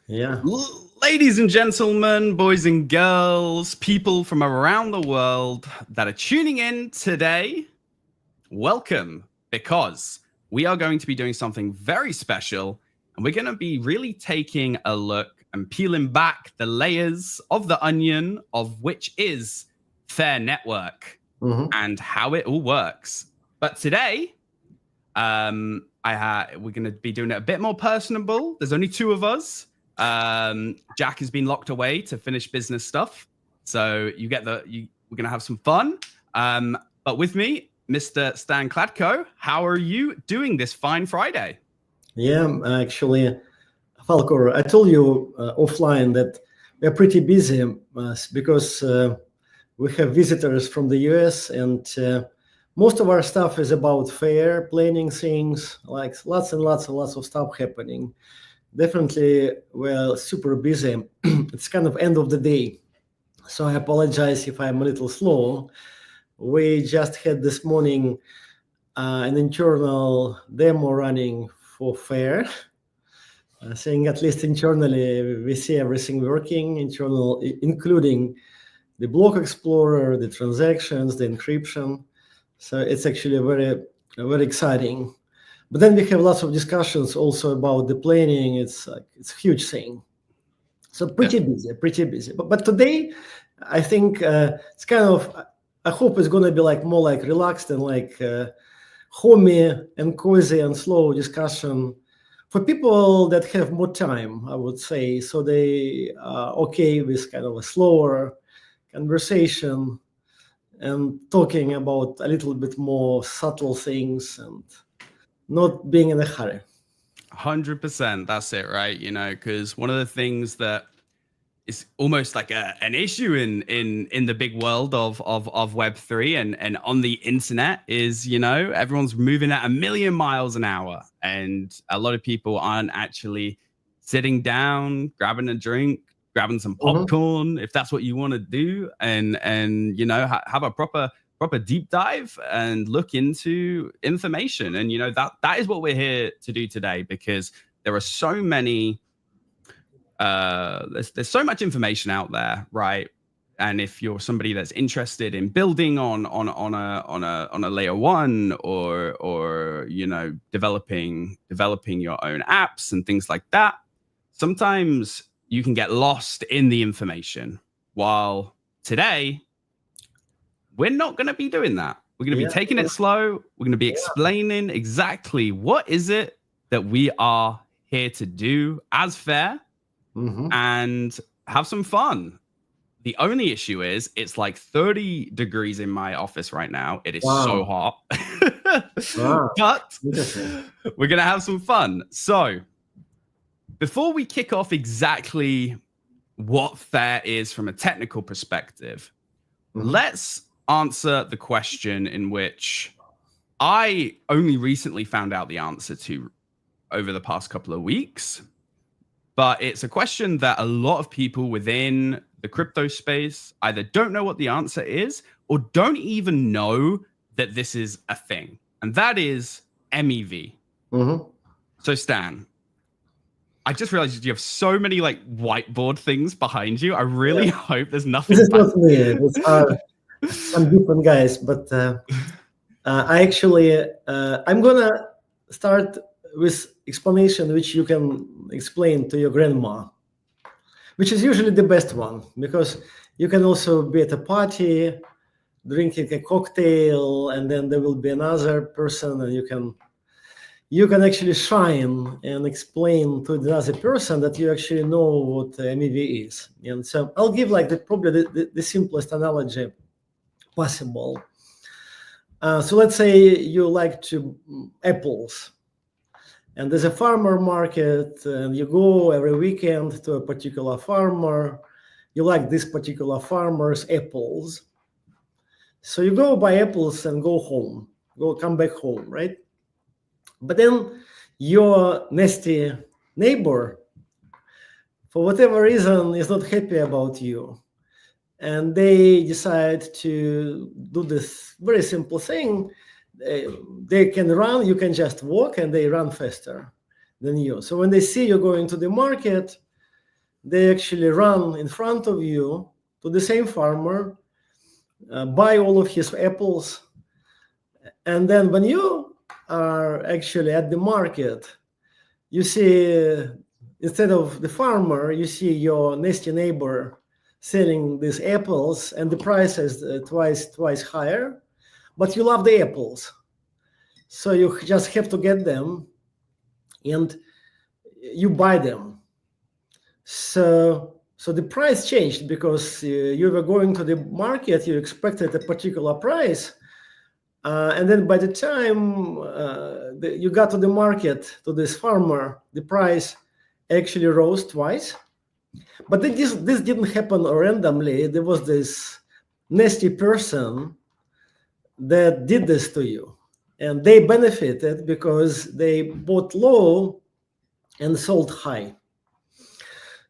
Yeah. Ladies and gentlemen, boys and girls, people from around the world that are tuning in today, welcome, because we are going to be doing something very special, and we're going to be really taking a look and peeling back the layers of the onion of which is Fair Network Hmm. and how it all works. But today, we're going to be doing it a bit more personable. There's only two of us. Jack has been locked away to finish business stuff, so we're going to have some fun. But with me, Mr. Stan Kladko, how are you doing this fine Friday? Yeah. Actually, Falcor, I told you offline that we're pretty busy because we have visitors from the US, and most of our stuff is about fair planning things, like lots and lots and lots of stuff happening. Definitely, we're super busy. It's kind of end of the day. So I apologize if I'm a little slow. We just had this morning an internal demo running for fair. Saying at least internally, we see everything working, including the block explorer, the transactions, the encryption. So it's actually very exciting. But then we have lots of discussions also about the planning. It's a huge thing. So pretty busy, pretty busy. But today, I think it's kind of. I hope it's gonna be like more like relaxed and like homey and cozy and slow discussion for people that have more time, I would say. So they are okay with kind of a slower conversation and talking about a little bit more subtle things and not being in a hurry. 100%. That's it, right? Because one of the things that is almost like an issue in the big world of Web3 and on the internet is, everyone's moving at a million miles an hour, and a lot of people aren't actually sitting down, grabbing a drink, grabbing some Mhm. popcorn, if that's what you want to do, and have a proper deep dive and look into information. And that is what we're here to do today, because there are so many there's so much information out there, right? And if you're somebody that's interested in building on a layer one, or developing your own apps and things like that, sometimes you can get lost in the information. While today, we're not going to be doing that. We're going to be Yeah, taking it slow. We're going to be yeah. explaining exactly what is it that we are here to do as Fair, Hmm. and have some fun. The only issue is it's like 30 degrees in my office right now. It is so Wow. hot. Wow. But Interesting. we're going to have some fun. So, before we kick off exactly what Fair is from a technical perspective, Hmm. let's answer the question in which I only recently found out the answer to over the past couple of weeks. But it's a question that a lot of people within the crypto space either don't know what the answer is, or don't even know that this is a thing. And that is MEV. Hmm. So, Stan, I just realized you have so many like whiteboard things behind you. I really hope there's This nothing is back. not me. These are some different guys, but I actually I'm gonna start with explanation which you can explain to your grandma, which is usually the best one because you can also be at a party drinking a cocktail, and then there will be another person, and you can actually shine and explain to the other person that you actually know what MEV is. And so I'll give like probably the simplest analogy possible. So let's say you like to apples, and there's a farmer market, and you go every weekend to a particular farmer. You like this particular farmer's apples, so you go buy apples and go home, come back home, right? But then your nasty neighbor, for whatever reason, is not happy about you, and they decide to do this very simple thing. They can run, you can just walk, and they run faster than you. So when they see you going to the market, they actually run in front of you to the same farmer, buy all of his apples, and then when you are actually at the market, you see, instead of the farmer, you see your nasty neighbor selling these apples, and the price is twice higher, but you love the apples, so you just have to get them, and you buy them. So the price changed because you were going to the market, you expected a particular price, and then by the time you got to the market, to this farmer, the price actually rose twice. But this didn't happen randomly. There was this nasty person that did this to you, and they benefited because they bought low and sold high.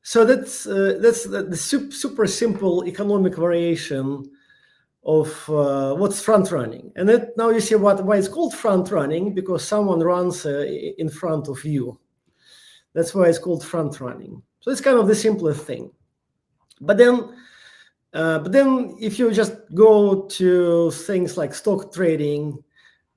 So that's the super simple economic variation of what's front running. And now you see why it's called front running, because someone runs in front of you. That's why it's called front running. So it's kind of the simplest thing. But then if you just go to things like stock trading,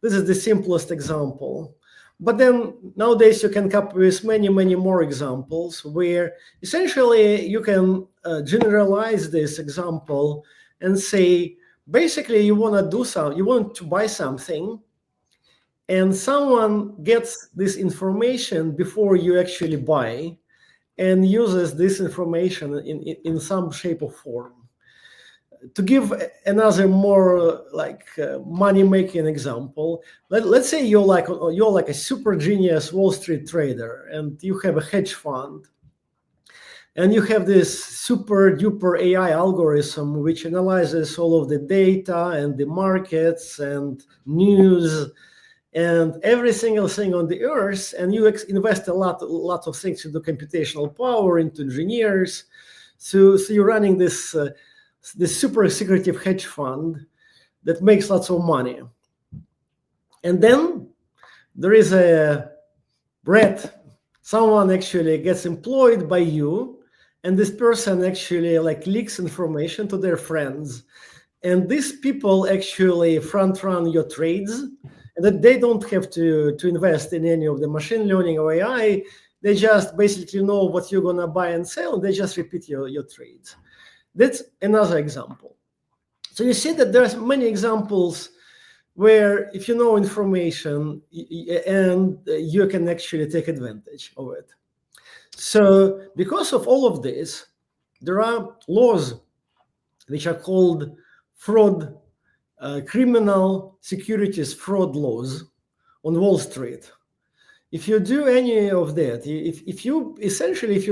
this is the simplest example. But then nowadays you can come up with many more examples where essentially you can generalize this example and say, basically you want to buy something, and someone gets this information before you actually buy and uses this information in some shape or form. To give another more like money-making example, let's say you're like a super genius Wall Street trader, and you have a hedge fund, and you have this super duper AI algorithm which analyzes all of the data and the markets and news and every single thing on the earth, and you invest a lot of things into computational power, into engineers. So you're running this super secretive hedge fund that makes lots of money. And then there is a rat. Someone actually gets employed by you, and this person actually like leaks information to their friends. And these people actually front run your trades, and that they don't have to invest in any of the machine learning or AI. They just basically know what you're gonna buy and sell, and they just repeat your trades. That's another example. So you see that there's many examples where if you know information and you can actually take advantage of it. So because of all of this, there are laws which are called fraud, criminal securities fraud laws on Wall Street. If you do any of that, if you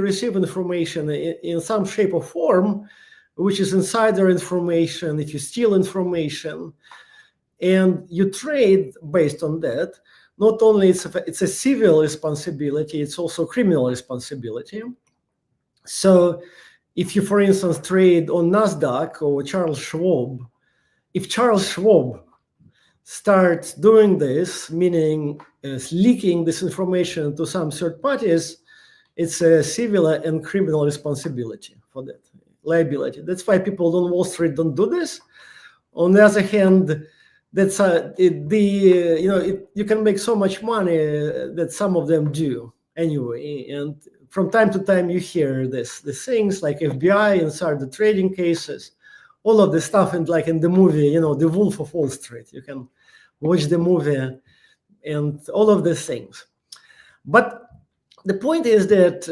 receive information in some shape or form, which is insider information, if you steal information, and you trade based on that, not only it's a civil responsibility, it's also criminal responsibility. So if you, for instance, trade on NASDAQ or Charles Schwab, if Charles Schwab starts doing this, meaning leaking this information to some third parties, it's a civil and criminal responsibility for that, liability. That's why people on Wall Street don't do this. On the other hand, that's you can make so much money that some of them do anyway. And from time to time you hear the things like FBI inside the trading cases, all of the stuff, and like in the movie, The Wolf of Wall Street. You can watch the movie and all of these things. But the point is that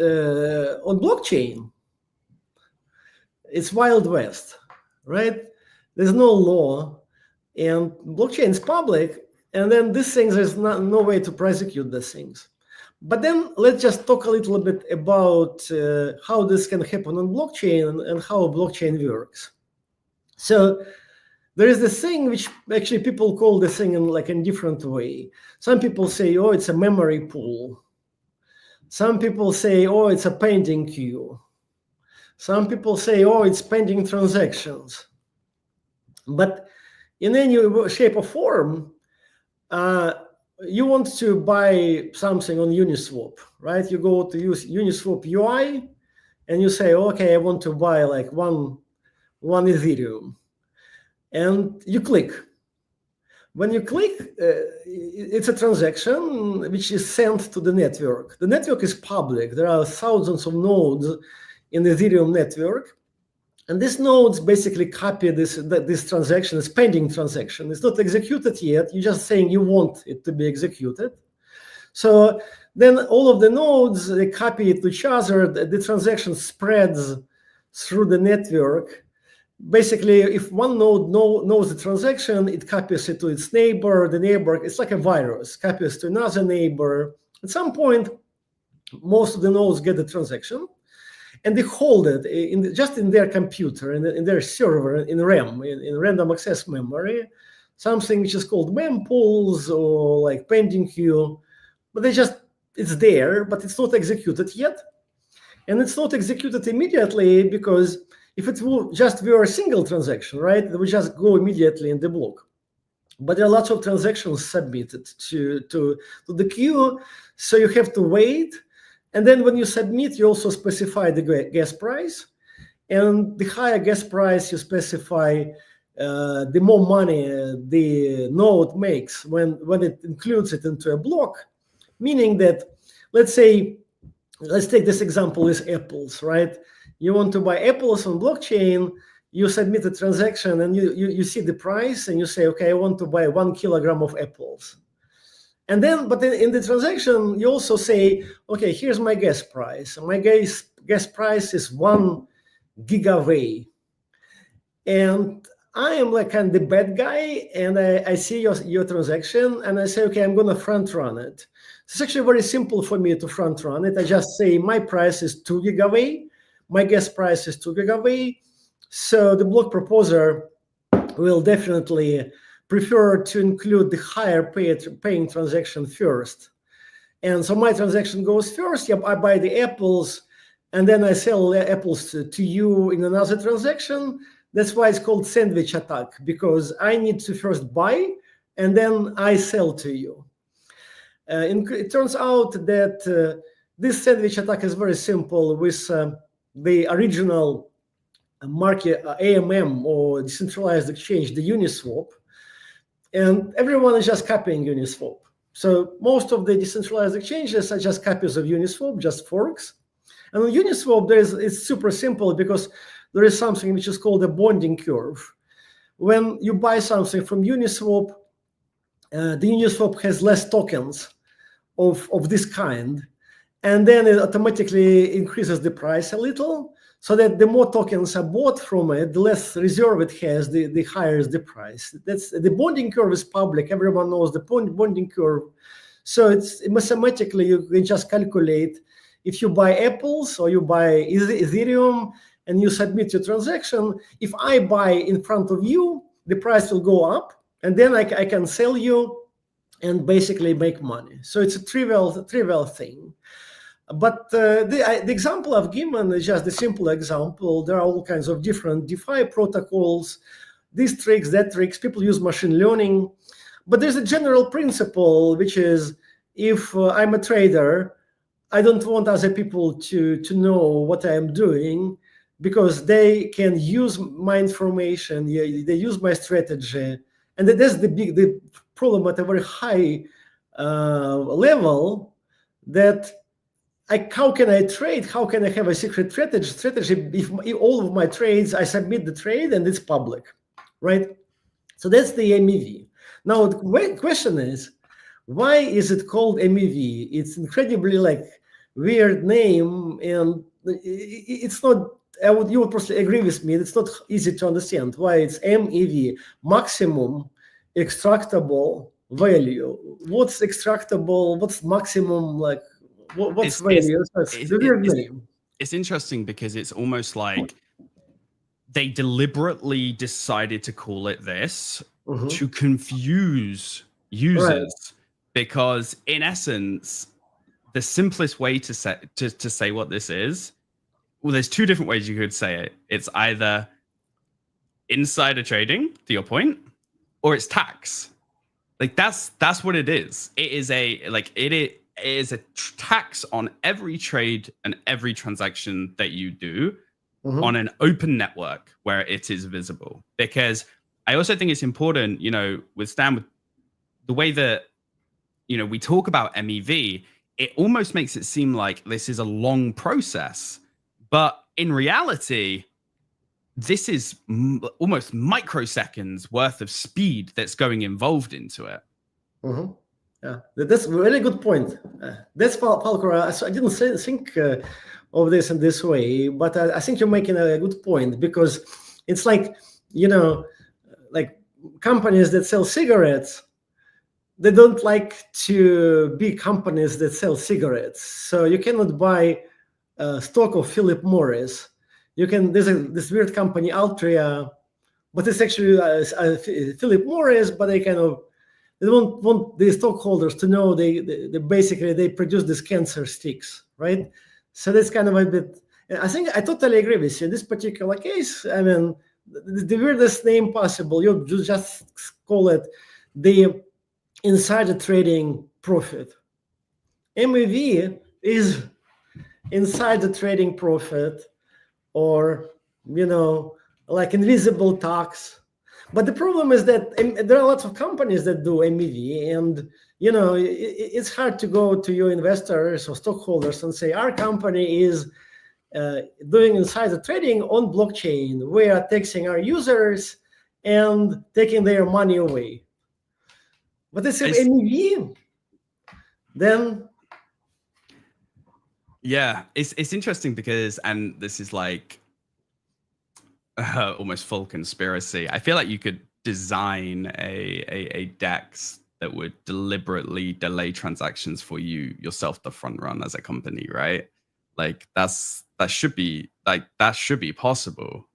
on blockchain, it's Wild West, right? There's no law, and blockchain is public, and then these things, there's no way to prosecute these things. But then let's just talk a little bit about how this can happen on blockchain and how blockchain works. So there is this thing which actually people call the thing in different way. Some people say, oh, it's a memory pool. Some people say, oh, it's a pending queue. Some people say, oh, it's pending transactions. But in any shape or form, you want to buy something on Uniswap, right? You go to use Uniswap UI, and you say, okay, I want to buy like one Ethereum, and you click. When you click, it's a transaction which is sent to the network. The network is public. There are thousands of nodes in the Ethereum network. And these nodes basically copy this transaction, this pending transaction. It's not executed yet. You're just saying you want it to be executed. So then all of the nodes, they copy it to each other. The transaction spreads through the network. Basically, if one node knows the transaction, it copies it to its neighbor. The neighbor, it's like a virus, copies to another neighbor. At some point, most of the nodes get the transaction, and they hold it just in their computer, in their server, in RAM, in random access memory, something which is called mempools or like pending queue. But it's there, but it's not executed yet. And it's not executed immediately because if it were a single transaction, right, it would just go immediately in the block. But there are lots of transactions submitted to the queue, so you have to wait. And then when you submit, you also specify the gas price. And the higher gas price you specify, the more money the node makes when it includes it into a block. Meaning that, let's take this example with apples, right? You want to buy apples on blockchain, you submit a transaction and you see the price and you say, okay, I want to buy 1 kilogram of apples. And then, but in the transaction, you also say, okay, here's my gas price. My gas price is 1 gigaway. And I am like kind of the bad guy, and I see your transaction, and I say, okay, I'm going to front run it. It's actually very simple for me to front run it. I just say my price is 2 gigaway. My gas price is 2 gigaway. So the block proposer will definitely prefer to include the higher paying transaction first. And so my transaction goes first. Yep, I buy the apples, and then I sell the apples to you in another transaction. That's why it's called sandwich attack, because I need to first buy, and then I sell to you. It turns out that this sandwich attack is very simple with the original market, AMM, or decentralized exchange, the Uniswap. And everyone is just copying Uniswap. So most of the decentralized exchanges are just copies of Uniswap, just forks. And on Uniswap, it's super simple because there is something which is called a bonding curve. When you buy something from Uniswap, the Uniswap has less tokens of this kind. And then it automatically increases the price a little, so that the more tokens are bought from it, the less reserve it has, the higher is the price. That's the bonding curve is public. Everyone knows the bonding curve. So it's mathematically, you can just calculate if you buy apples or you buy Ethereum and you submit your transaction. If I buy in front of you, the price will go up, and then I can sell you and basically make money. So it's a trivial thing. But the example I've given is just a simple example. There are all kinds of different DeFi protocols, these tricks, that tricks. People use machine learning. But there's a general principle, which is if I'm a trader, I don't want other people to know what I am doing, because they can use my information, they use my strategy. And that's the problem at a very high level, that how can I trade? How can I have a secret strategy if all of my trades, I submit the trade and it's public, right? So that's the MEV. Now the question is, why is it called MEV? It's incredibly weird name, and it's not. You would probably agree with me. It's not easy to understand why it's MEV, maximum extractable value. What's extractable? What's maximum like? What's value? It's interesting because it's almost like they deliberately decided to call it this to confuse users, right? Because in essence, the simplest way to say what this is, well, there's two different ways you could say it. It's either insider trading, to your point, or it's tax. Like that's what it is. It is is a tax on every trade and every transaction that you do on an open network where it is visible. Because I also think it's important, with Stan, with the way that, we talk about MEV, it almost makes it seem like this is a long process. But in reality, this is almost microseconds worth of speed that's going involved into it. Yeah, that's a really good point. That's Falcor. I didn't think of this in this way, but I think you're making a good point, because it's like, like companies that sell cigarettes, they don't like to be companies that sell cigarettes. So you cannot buy stock of Philip Morris. There's this weird company, Altria, but it's actually Philip Morris, but they don't want the stockholders to know they basically they produce these cancer sticks, right? So that's kind of a bit. I think I totally agree with you in this particular case. I mean, the weirdest name possible. You just call it the insider trading profit. MEV is insider trading profit, or like invisible tax. But the problem is that there are lots of companies that do MEV, and it's hard to go to your investors or stockholders and say our company is doing insider trading on blockchain. We are taxing our users and taking their money away. But it's MEV, then. Yeah, it's interesting because, and this is like almost full conspiracy. I feel like you could design a DEX that would deliberately delay transactions for yourself to front run as a company, right? Like that should be possible.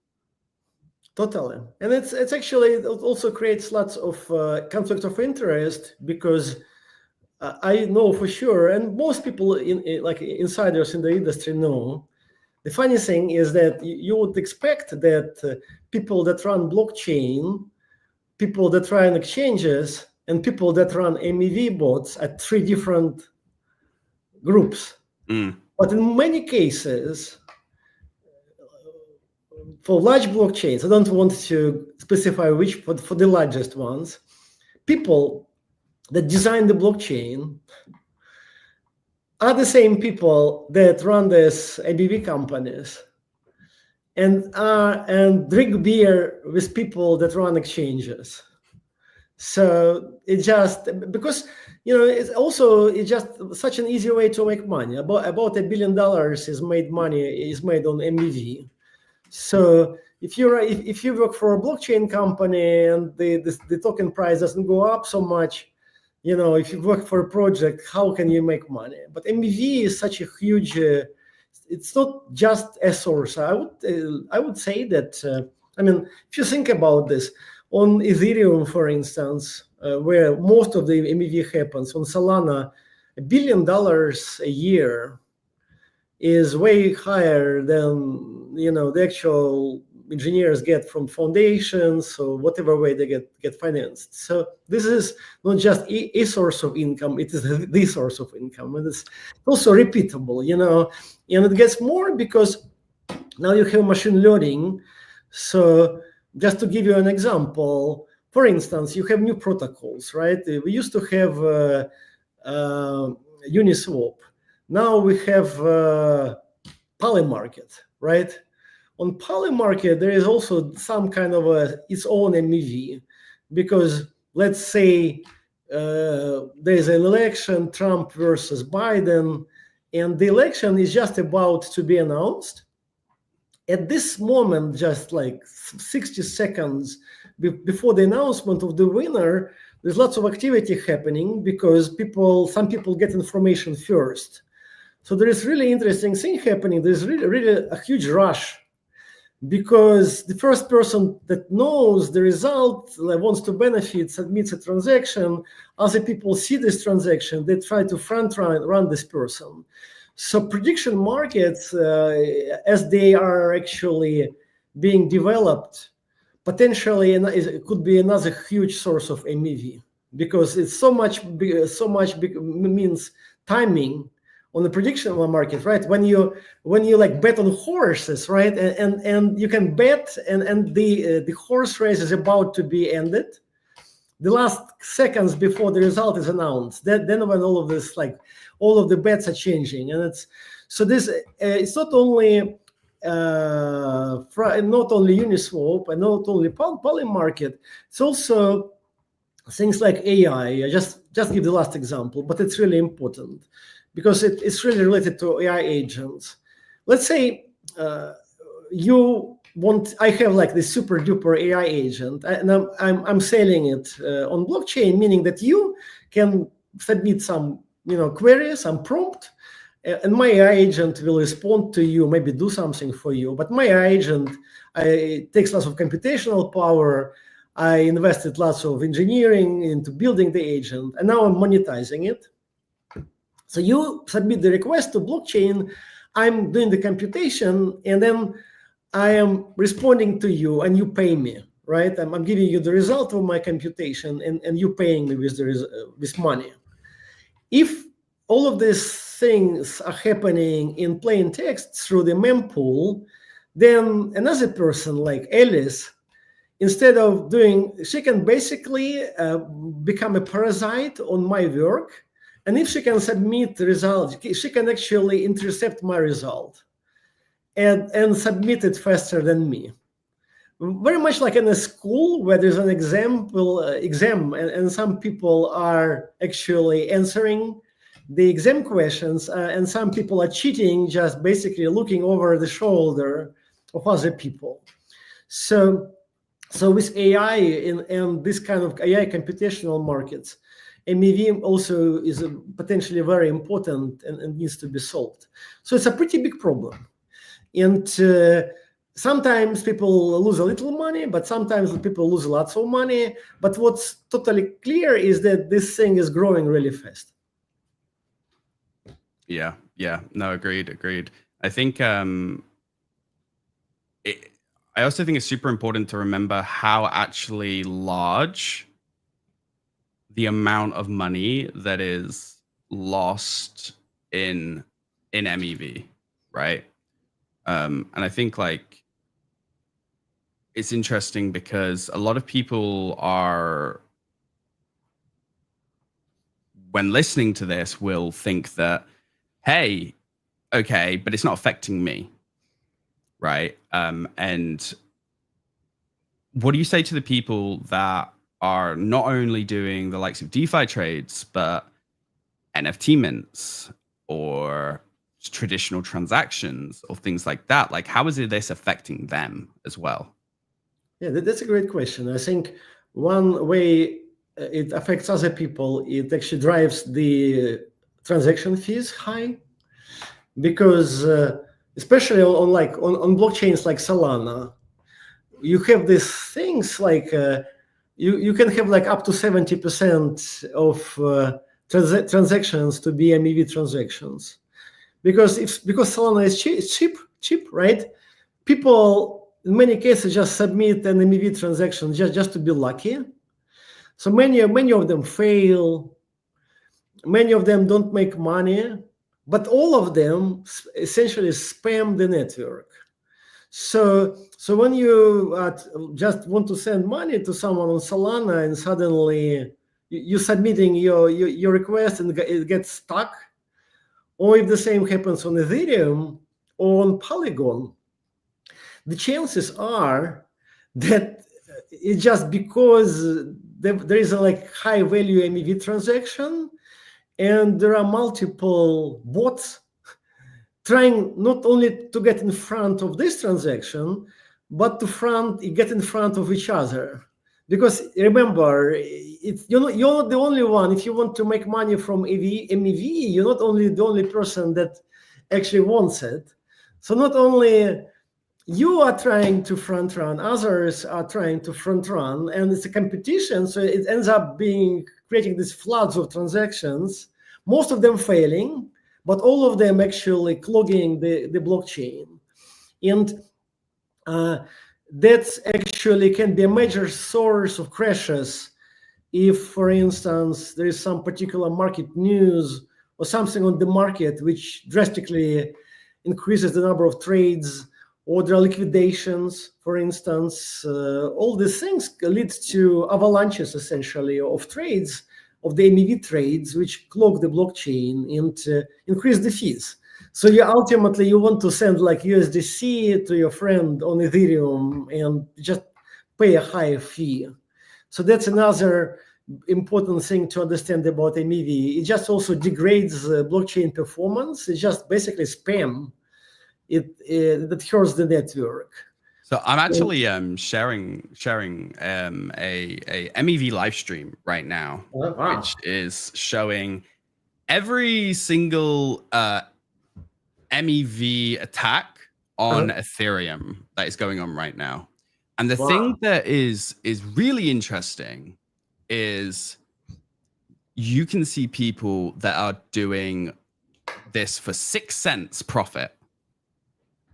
Totally, and it's actually, it also creates lots of conflict of interest, because I know for sure, and most people like insiders in the industry know. The funny thing is that you would expect that people that run blockchain, people that run exchanges, and people that run MEV bots are three different groups. But in many cases, for large blockchains, I don't want to specify which, but for the largest ones, people that design the blockchain are the same people that run these MEV companies and drink beer with people that run exchanges. So it just, because it's just such an easy way to make money. About $1 billion is made on MEV. So if you work for a blockchain company and the token price doesn't go up so much, if you work for a project, how can you make money? But MEV is such a huge. It's not just a source. I would say that. If you think about this, on Ethereum, for instance, where most of the MEV happens, on Solana, $1 billion a year is way higher than the actual engineers get from foundations or whatever way they get financed. So this is not just a source of income, it is the source of income, and it's also repeatable, and it gets more because now you have machine learning. So just to give you an example, for instance, you have new protocols, right? We used to have Uniswap. Now we have Polymarket, right? On Polymarket, there is also some kind of its own MEV, because let's say there is an election, Trump versus Biden, and the election is just about to be announced. At this moment, just like 60 seconds before the announcement of the winner, there's lots of activity happening because some people get information first. So there is really interesting thing happening. There's really a huge rush, because the first person that knows the result wants to benefit, submits a transaction. Other people see this transaction, they try to front run this person. So prediction markets, as they are actually being developed, potentially it could be another huge source of MEV, because it's so much big, means timing on the prediction market, right? When you like bet on horses, right? And you can bet, and the horse race is about to be ended. The last seconds before the result is announced, then when all of this, like all of the bets are changing, and it's so this it's not only Uniswap and not only Polymarket, it's also things like AI. I just give the last example, but it's really important because it's really related to AI agents. Let's say I have like this super duper AI agent, and I'm selling it on blockchain, meaning that you can submit some query, some prompt, and my AI agent will respond to you, maybe do something for you. But my AI agent takes lots of computational power. I invested lots of engineering into building the agent, and now I'm monetizing it. So you submit the request to blockchain, I'm doing the computation, and then I am responding to you, and you pay me, right? I'm giving you the result of my computation, and you paying me with money. If all of these things are happening in plain text through the mempool, then another person like Alice, instead of doing, she can basically become a parasite on my work. And if she can submit the result, she can actually intercept my result and submit it faster than me. Very much like in a school where there's an exam, and some people are actually answering the exam questions, and some people are cheating, just basically looking over the shoulder of other people. So with AI and this kind of AI computational markets, MEV also is potentially very important and needs to be solved. So it's a pretty big problem. And sometimes people lose a little money, but sometimes people lose lots of money. But what's totally clear is that this thing is growing really fast. Yeah. No, agreed. I think I also think it's super important to remember how actually large the amount of money that is lost in MEV, right? And I think like it's interesting because a lot of people are, when listening to this, will think that, hey, okay, but it's not affecting me, right? And what do you say to the people that are not only doing the likes of DeFi trades, but NFT mints or traditional transactions or things like that? Like, how is this affecting them as well? Yeah, that's a great question. I think one way it affects other people, it actually drives the transaction fees high, because especially on blockchains like Solana, you have these things like you can have like up to 70% of transactions to be MEV transactions, because Solana is cheap, right? People in many cases just submit an MEV transaction just to be lucky. So many of them fail. Many of them don't make money, but all of them essentially spam the network. So when you just want to send money to someone on Solana, and suddenly you're submitting your request and it gets stuck, or if the same happens on Ethereum or on Polygon, the chances are that it's just because there is a high value MEV transaction, and there are multiple bots trying not only to get in front of this transaction, but to get in front of each other. Because remember, you're not the only one. If you want to make money from MEV, you're not only the only person that actually wants it. So not only you are trying to front run, others are trying to front run, and it's a competition. So it ends up creating these floods of transactions, most of them failing, but all of them actually clogging the blockchain. And that actually can be a major source of crashes if, for instance, there is some particular market news or something on the market which drastically increases the number of trades, or there are liquidations, for instance, all these things lead to avalanches essentially of trades, of the MEV trades, which clog the blockchain and increase the fees. So you ultimately want to send like USDC to your friend on Ethereum and just pay a higher fee. So that's another important thing to understand about MEV. It just also degrades blockchain performance. It's just basically spam. That hurts the network. So I'm actually sharing a MEV live stream right now, wow. which is showing every single MEV attack on Ethereum that is going on right now. And the thing that is really interesting is you can see people that are doing this for 6 cents profit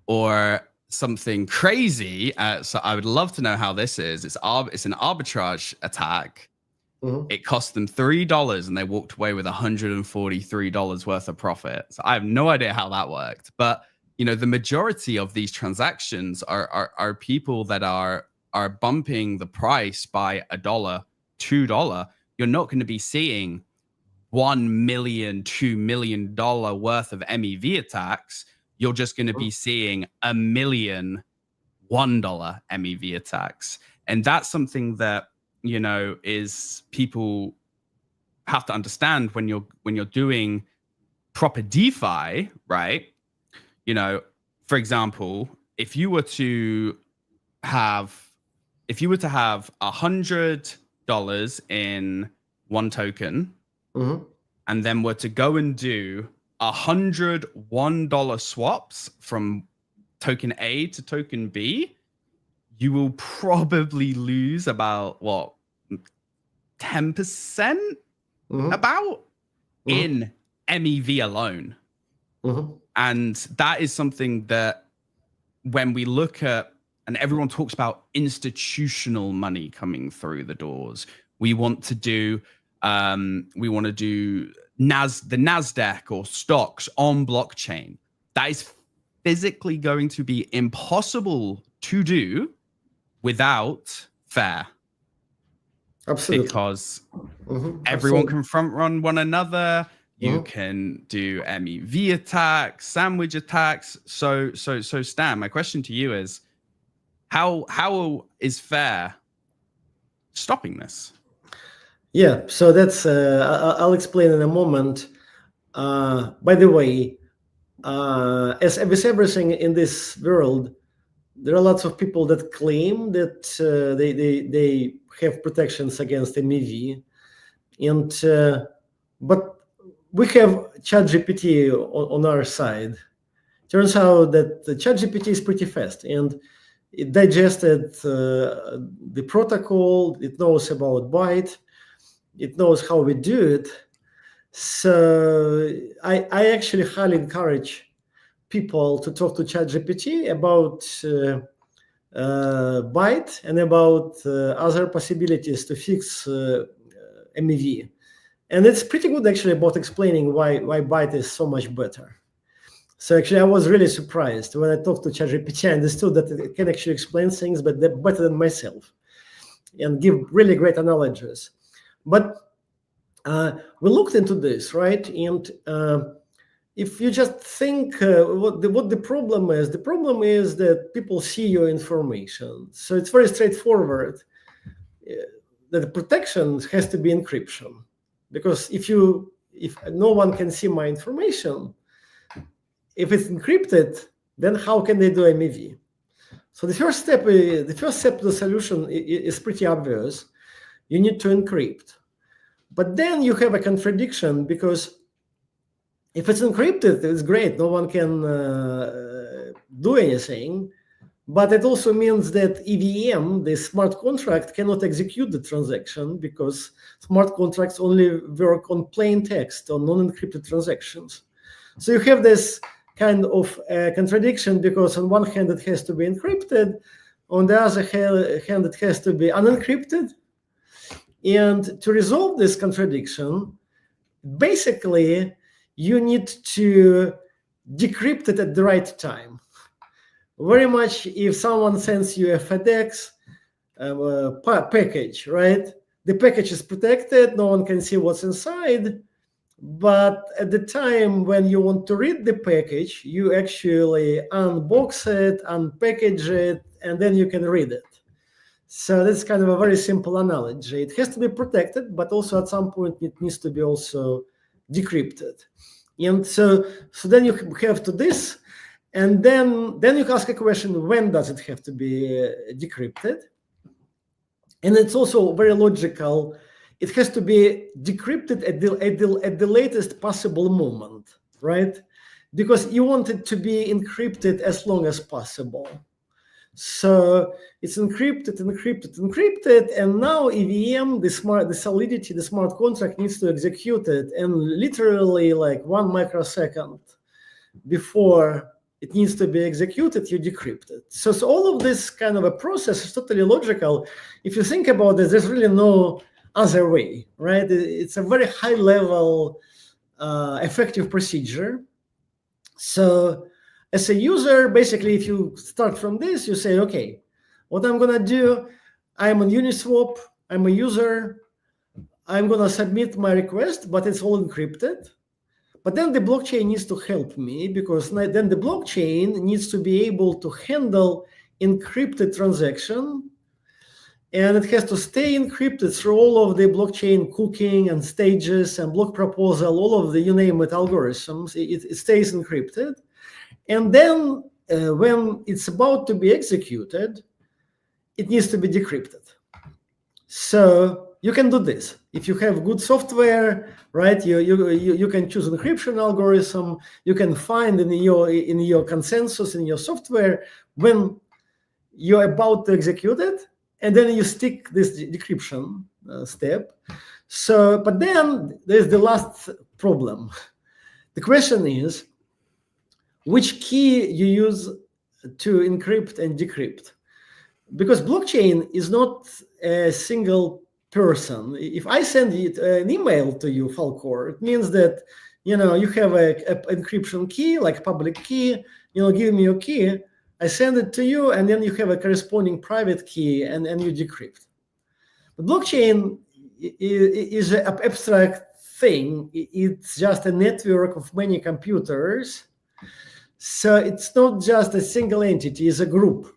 or something crazy. So I would love to know how this is. It's an arbitrage attack. It cost them $3 and they walked away with $143 worth of profit. So I have no idea how that worked. But you know, the majority of these transactions are people that are bumping the price by $1, $2. You're not going to be seeing $1 million, $2 million worth of MEV attacks. You're just going to be seeing $1 million $1 MEV attacks. And that's something that, you know, is people have to understand when you're doing proper DeFi, right? You know, for example, if you were to have $100 in one token, and then were to go and do 100 $1 swaps from token A to token B, you will probably lose about what, 10% about in MEV alone. And that is something that when we look at, and everyone talks about institutional money coming through the doors, we want to do the NASDAQ or stocks on blockchain. That is physically going to be impossible to do without FAIR. Absolutely. Because everyone can front run one another. You can do MEV attacks, sandwich attacks. So Stan, my question to you is, how is FAIR stopping this? Yeah, so that's I'll explain in a moment. By the way, as with everything in this world, there are lots of people that claim that they have protections against MEV, and but we have ChatGPT on our side. Turns out that the ChatGPT is pretty fast, and it digested the protocol. It knows about Byte. It knows how we do it. So I actually highly encourage people to talk to ChatGPT about Byte and about other possibilities to fix MEV. And it's pretty good actually about explaining why Byte is so much better. So actually I was really surprised when I talked to ChatGPT. I understood that it can actually explain things but better than myself and give really great analogies. But we looked into this, right? And if you just think what the problem is that people see your information. So it's very straightforward. That the protection has to be encryption, because if no one can see my information, if it's encrypted, then how can they do MEV? So the first step to the solution is pretty obvious. You need to encrypt. But then you have a contradiction, because if it's encrypted, it's great. No one can do anything. But it also means that EVM, the smart contract, cannot execute the transaction, because smart contracts only work on plain text, on non-encrypted transactions. So you have this kind of contradiction, because on one hand it has to be encrypted, on the other hand it has to be unencrypted. And to resolve this contradiction, basically you need to decrypt it at the right time. Very much if someone sends you a FedEx package, right? The package is protected, no one can see what's inside. But at the time when you want to read the package, you actually unbox it, unpackage it, and then you can read it. So that's kind of a very simple analogy. It has to be protected, but also at some point it needs to be also decrypted. And so then you have to this, and then you ask a question, when does it have to be decrypted? And it's also very logical. It has to be decrypted at the latest possible moment, right? Because you want it to be encrypted as long as possible. So it's encrypted, and now EVM, the Solidity, the smart contract needs to execute it, and literally like 1 microsecond before it needs to be executed, you decrypt it. So all of this kind of a process is totally logical. If you think about it, there's really no other way, right? It's a very high level, effective procedure. So as a user, basically, if you start from this, you say, okay, what I'm going to do, I'm on Uniswap, I'm a user, I'm going to submit my request, but it's all encrypted. But then the blockchain needs to help me, because then the blockchain needs to be able to handle encrypted transaction, and it has to stay encrypted through all of the blockchain cooking and stages and block proposal, all of the, you name it, algorithms. It stays encrypted. And then when it's about to be executed, it needs to be decrypted. So you can do this. If you have good software, right, you can choose an encryption algorithm. You can find in your consensus, in your software, when you're about to execute it, and then you stick this decryption step. So, but then there's the last problem. The question is, which key you use to encrypt and decrypt? Because blockchain is not a single person. If I send an email to you, Falkor, it means that you have a encryption key, like public key. Give me your key. I send it to you, and then you have a corresponding private key, and you decrypt. The blockchain is an abstract thing. It's just a network of many computers. So it's not just a single entity, it's a group.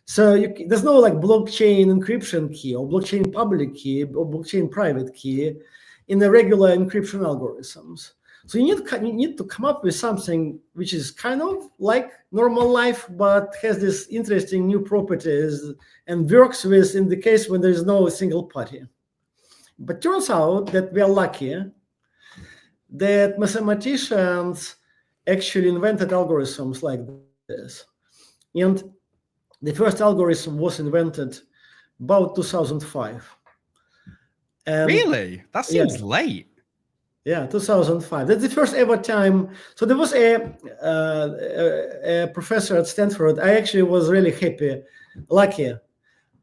So there's no like blockchain encryption key or blockchain public key or blockchain private key in the regular encryption algorithms. So you need to come up with something which is kind of like normal life, but has these interesting new properties and works with in the case when there is no single party. But turns out that we are lucky that mathematicians actually invented algorithms like this. And the first algorithm was invented about 2005. And really? That seems late. Yeah, 2005. That's the first ever time. So there was a professor at Stanford. I actually was really lucky.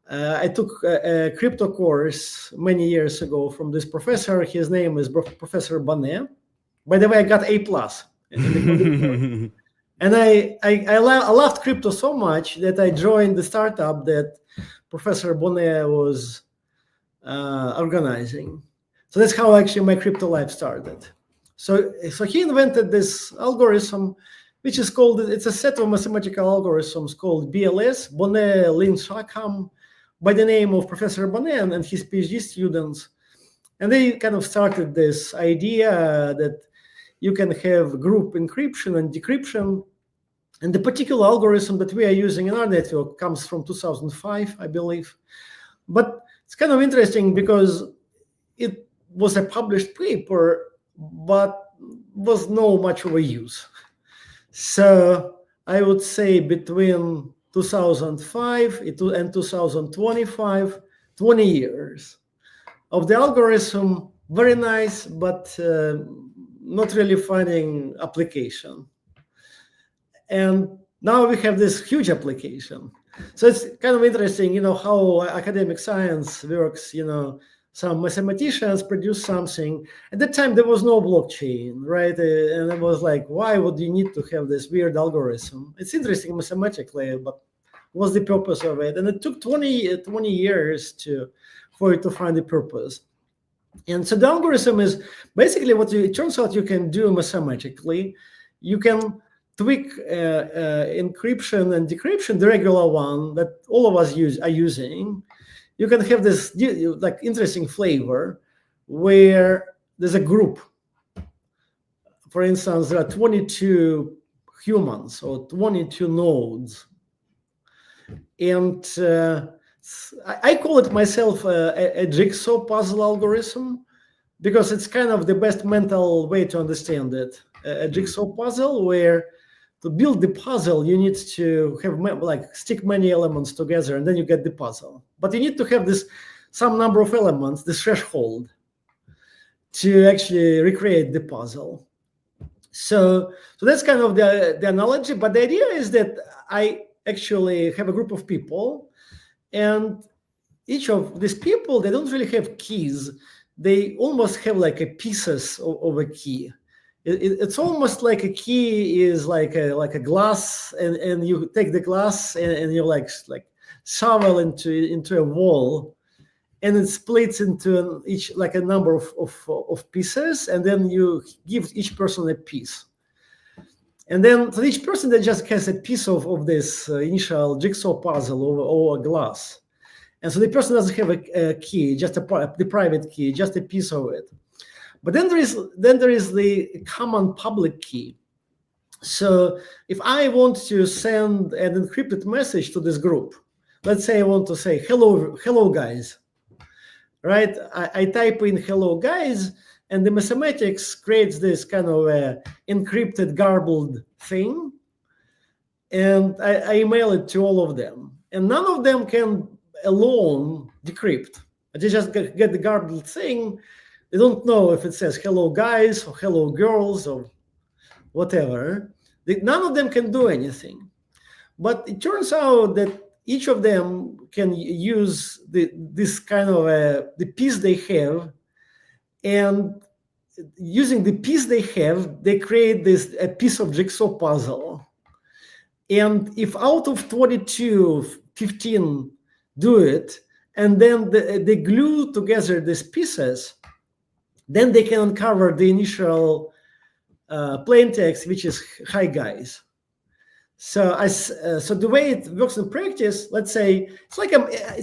I took a crypto course many years ago from this professor. His name is Professor Bonnet. By the way, I got A+. And I loved crypto so much that I joined the startup that Professor Bonnet was organizing. So that's how actually my crypto life started. So he invented this algorithm, which is called, it's a set of mathematical algorithms called BLS, Bonnet-Lynch-Rackham, by the name of Professor Bonnet and his PhD students. And they kind of started this idea that you can have group encryption and decryption. And the particular algorithm that we are using in our network comes from 2005, I believe. But it's kind of interesting because it was a published paper, but was no much of a use. So I would say between 2005 and 2025, 20 years of the algorithm, very nice, but not really finding application. And now we have this huge application. So it's kind of interesting, how academic science works, some mathematicians produced something. At that time, there was no blockchain, right? And I was like, why would you need to have this weird algorithm? It's interesting mathematically, but what's the purpose of it? And it took 20 years for it to find the purpose. And so the algorithm is basically it turns out you can do mathematically. You can tweak encryption and decryption, the regular one that all of us are using. You can have this like interesting flavor where there's a group. For instance, there are 22 humans or 22 nodes. And I call it myself a jigsaw puzzle algorithm because it's kind of the best mental way to understand it. A jigsaw puzzle where to build the puzzle, you need to have stick many elements together and then you get the puzzle. But you need to have some number of elements, the threshold, to actually recreate the puzzle. So that's kind of the analogy. But the idea is that I actually have a group of people, and each of these people, they don't really have keys. They almost have like a pieces of a key. It's almost like a key is like a glass, and you take the glass and you like shovel into a wall, and it splits into each like a number of pieces, and then you give each person a piece. And then for each person that just has a piece of this initial jigsaw puzzle or a glass. And so the person doesn't have a key, just the private key, just a piece of it. But then there is the common public key. So if I want to send an encrypted message to this group, let's say I want to say, hello guys, right? I type in hello guys, and the mathematics creates this kind of encrypted, garbled thing. And I email it to all of them. And none of them can alone decrypt. They just get the garbled thing. They don't know if it says hello guys or hello girls or whatever. None of them can do anything. But it turns out that each of them can use this kind of the piece they have, and using the piece they have, they create a piece of jigsaw puzzle. And if out of 22, 15 do it, and then they glue together these pieces, then they can uncover the initial plain text, which is hi guys. So the way it works in practice, let's say it's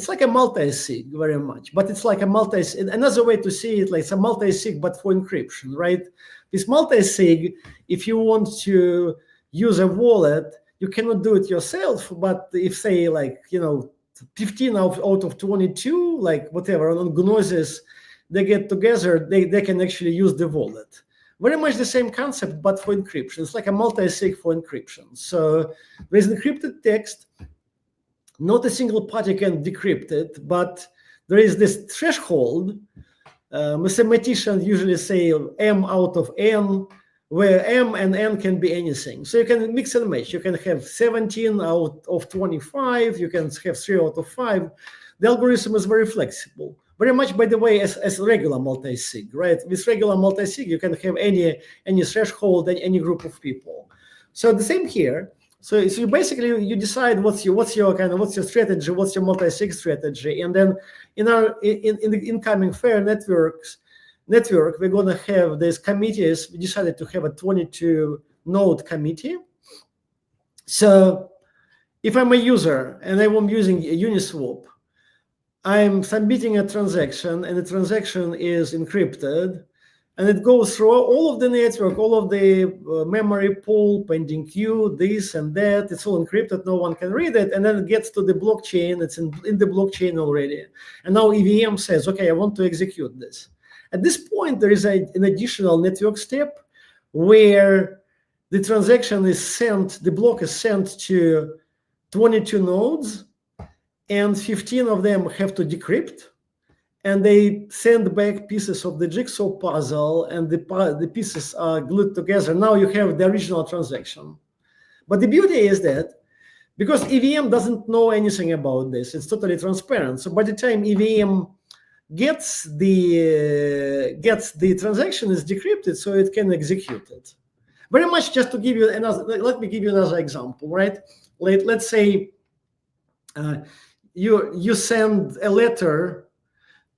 like a multi-sig very much, but it's like a another way to see it, like it's a multi-sig but for encryption, right? This multi-sig, if you want to use a wallet, you cannot do it yourself. But if say 15 out of 22, like whatever on Gnosis, they get together, they can actually use the wallet. Very much the same concept, but for encryption. It's like a multi-sig for encryption. So there's encrypted text. Not a single party can decrypt it, but there is this threshold. Mathematicians usually say m out of n, where m and n can be anything. So you can mix and match. You can have 17 out of 25. You can have 3 out of 5. The algorithm is very flexible. Very much, by the way, as regular multi-sig, right? With regular multi-sig, you can have any threshold, any group of people. So the same here. So you basically you decide what's your strategy, what's your multi-sig strategy, and then in the incoming FAIR network, we're going to have these committees. We decided to have a 22 node committee. So if I'm a user and I'm using Uniswap, I'm submitting a transaction, and the transaction is encrypted, and it goes through all of the network, all of the memory pool, pending queue, this and that. It's all encrypted. No one can read it. And then it gets to the blockchain. It's in the blockchain already. And now EVM says, okay, I want to execute this. At this point, there is an additional network step where the transaction is sent, the block is sent to 22 nodes, and 15 of them have to decrypt, and they send back pieces of the jigsaw puzzle, and the pieces are glued together. Now you have the original transaction. But the beauty is that because EVM doesn't know anything about this, it's totally transparent. So by the time EVM gets the transaction is decrypted so it can execute it. Very much just to give you another, let me give you another example, right? Let's say you send a letter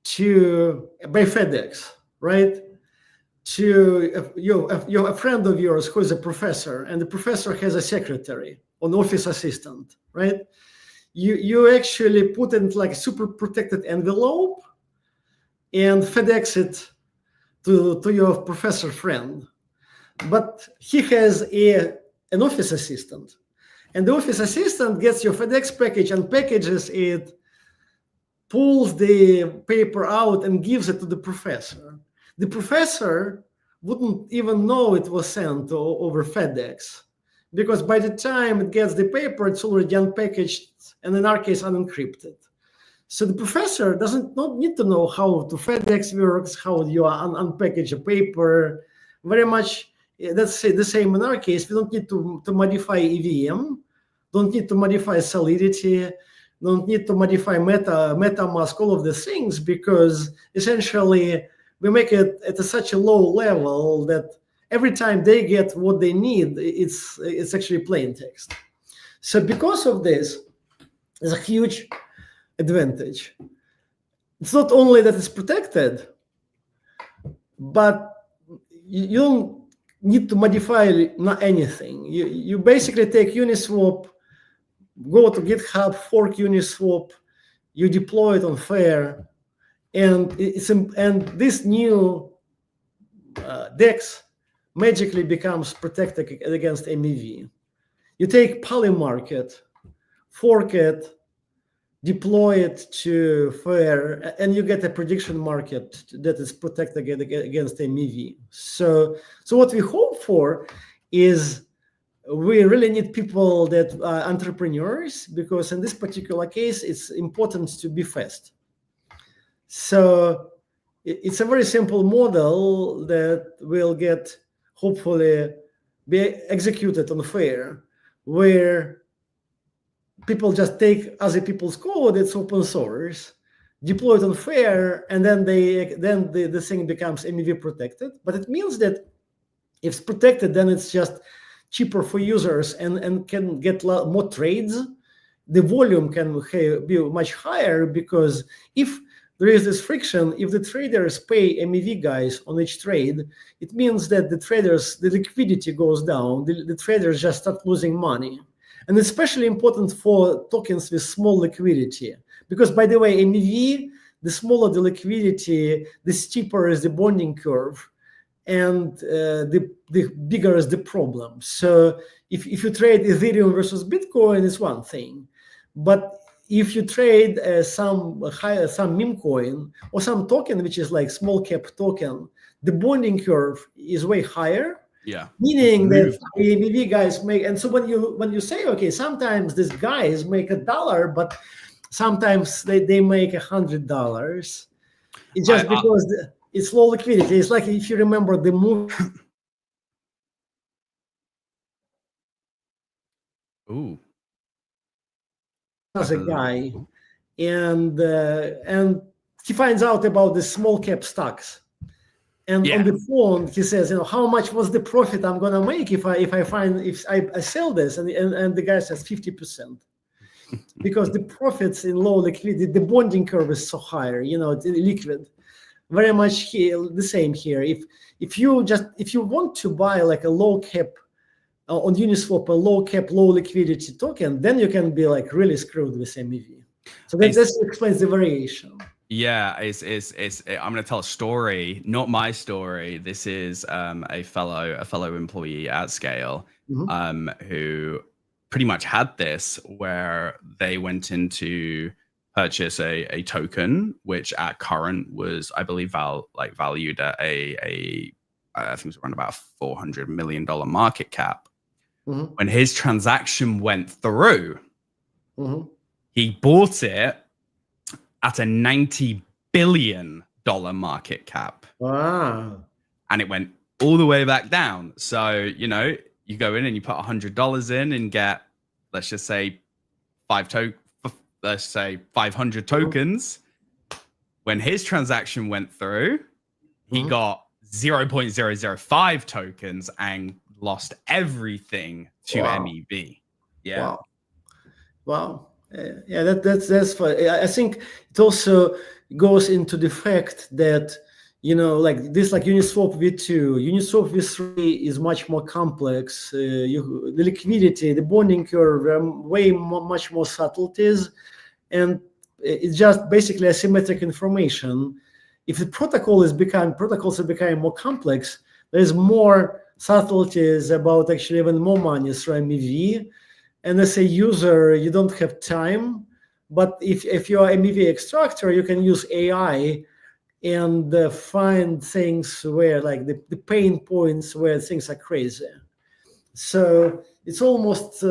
by FedEx, right? To a friend of yours who is a professor, and the professor has a secretary, an office assistant, right? You actually put in like a super protected envelope and FedEx it to your professor friend. But he has an office assistant, and the office assistant gets your FedEx package and packages it, pulls the paper out and gives it to the professor. The professor wouldn't even know it was sent over FedEx, because by the time it gets the paper, it's already unpackaged and in our case unencrypted. So the professor not need to know how to FedEx works, how you unpackage a paper. Very much, let's say the same in our case. We don't need to modify EVM, don't need to modify Solidity, don't need to modify MetaMask, all of these things, because essentially we make it at such a low level that every time they get what they need, it's actually plain text. So because of this, there's a huge advantage. It's not only that it's protected, but you don't need to modify anything. You basically take Uniswap, go to GitHub, fork Uniswap, you deploy it on Fair, and this new DEX magically becomes protected against MEV. You take Polymarket, fork it, deploy it to Fair, and you get a prediction market that is protected against MEV. So what we hope for is we really need people that are entrepreneurs, because in this particular case, it's important to be fast. So it's a very simple model that will hopefully be executed on Fair, where people just take other people's code, it's open source, deploy it on Fair, and then the thing becomes MEV protected. But it means that if it's protected, then it's just cheaper for users and can get more trades. The volume can be much higher, because if there is this friction, if the traders pay MEV guys on each trade, it means that the liquidity goes down, the traders just start losing money. And especially important for tokens with small liquidity, because by the way, MEV, the smaller the liquidity, the steeper is the bonding curve, and the bigger is the problem. So if you trade Ethereum versus Bitcoin, it's one thing, but if you trade some meme coin or some token which is like small cap token, the bonding curve is way higher. Yeah. Meaning that the MEV guys make, and so when you say, okay, sometimes these guys make $1, but sometimes they make $100. It's just because it's low liquidity. It's like, if you remember the movie. Ooh. As a guy, and he finds out about the small cap stocks. And on the phone, he says, how much was the profit I'm gonna make if I sell this? And the guy says 50%, because the profits in low liquidity, the bonding curve is so higher. It's liquid. Very much the same here. If you want to buy like a low cap on Uniswap, a low cap, low liquidity token, then you can be like really screwed with MEV. So this explains the variation. Yeah, I'm going to tell a story, not my story. This is a fellow employee at Scale, who pretty much had this, where they went in to purchase a token, which at current was, I believe, valued at I think it was around about $400 million market cap. When his transaction went through, he bought it at a $90 billion market cap. Wow. And it went all the way back down. So, you go in and you put $100 in and get, let's just say 500 tokens. when his transaction went through, he Mhm. got 0.005 tokens and lost everything to Wow. MEV. Yeah. Wow. Yeah, that's fine. I think it also goes into the fact that, like this, like Uniswap v2, Uniswap v3 is much more complex. The liquidity, the bonding curve, much more subtleties, and it's just basically asymmetric information. If the protocols are becoming more complex, there's more subtleties about actually even more money through MEV. And as a user, you don't have time. But if you're a MEV extractor, you can use AI and find things where, like the pain points where things are crazy. So it's almost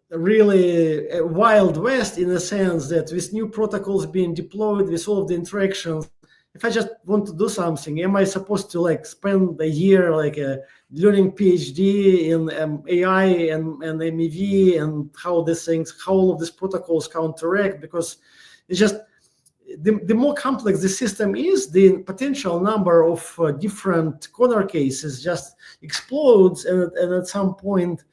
really a Wild West in the sense that with new protocols being deployed, with all of the interactions, if I just want to do something, am I supposed to like spend a year like learning PhD in AI and MEV and how all of these protocols counteract? Because it's just the more complex the system is, the potential number of different corner cases just explodes, and at some point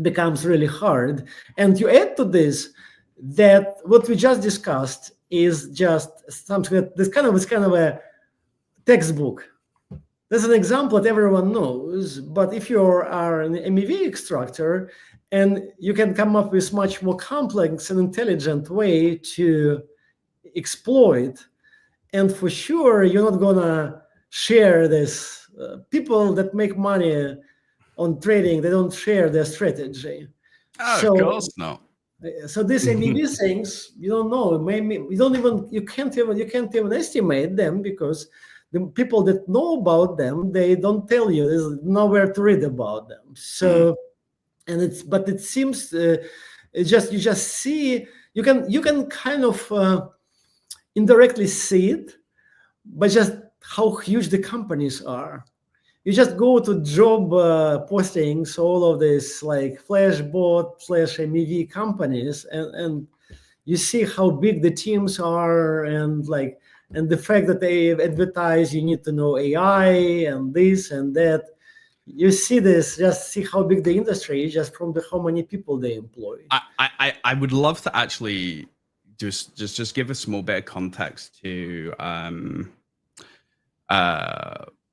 becomes really hard. And you add to this that what we just discussed is just something that this kind of a textbook. There's an example that everyone knows, but if you are an MEV extractor, and you can come up with much more complex and intelligent way to exploit, and for sure you're not gonna share this. People that make money on trading, they don't share their strategy. Oh, So of course not. so these MEV things, you don't know. Maybe you can't even estimate them, because the people that know about them, they don't tell you. There's nowhere to read about them. So but it seems it's just you just see, you can kind of indirectly see it, but just how huge the companies are. You just go to job postings, all of this like Flashbot / MEV companies, and you see how big the teams are, and the fact that they advertise you need to know AI and this and that. You see this, just see how big the industry is just from how many people they employ. I would love to actually just give a small bit of context to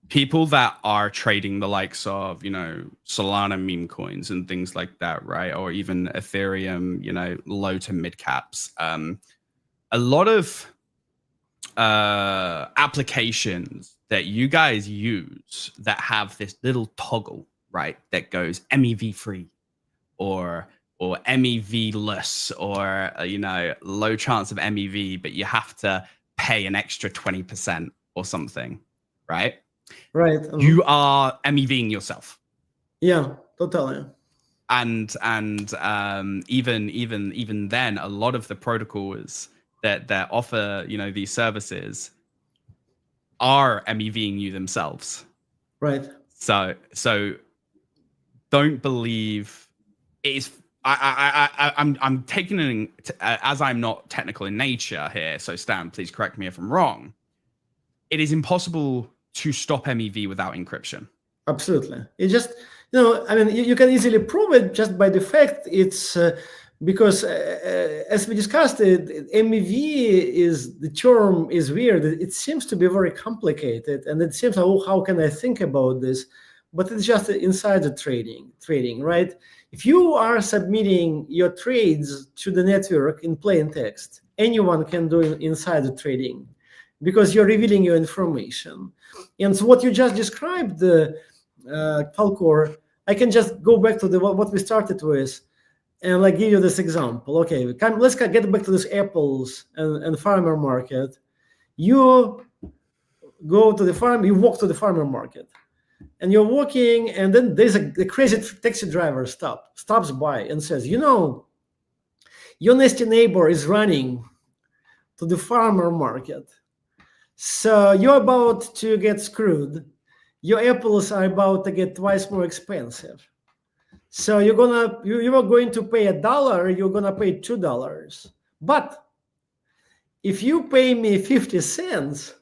people that are trading the likes of, Solana meme coins and things like that, right? Or even Ethereum, low to mid caps. A lot of applications that you guys use that have this little toggle, right, that goes MEV free or MEV less, or low chance of MEV, but you have to pay an extra 20% or something, right? Right. You are MEVing yourself. Yeah, totally. And even then, a lot of the protocols that offer these services are MEVing you themselves. Right. So don't believe it is. I'm taking it as I'm not technical in nature here. So Stan, please correct me if I'm wrong. It is impossible to stop MEV without encryption. Absolutely. It just, you can easily prove it just by the fact it's because as we discussed, MEV is the term is weird. It seems to be very complicated, and it seems, how can I think about this? But it's just insider trading, right? If you are submitting your trades to the network in plain text, anyone can do insider trading because you're revealing your information. And so what you just described, Falkor, I can just go back to what we started with and give you this example. Okay, let's get back to this apples and farmer market. You go to the farm, you walk to the farmer market, and you're walking, and then there's a crazy taxi driver stops by and says, your nasty neighbor is running to the farmer market. So you're about to get screwed. Your apples are about to get twice more expensive. So you are going to pay $1, you're gonna pay $2. But if you pay me 50 cents,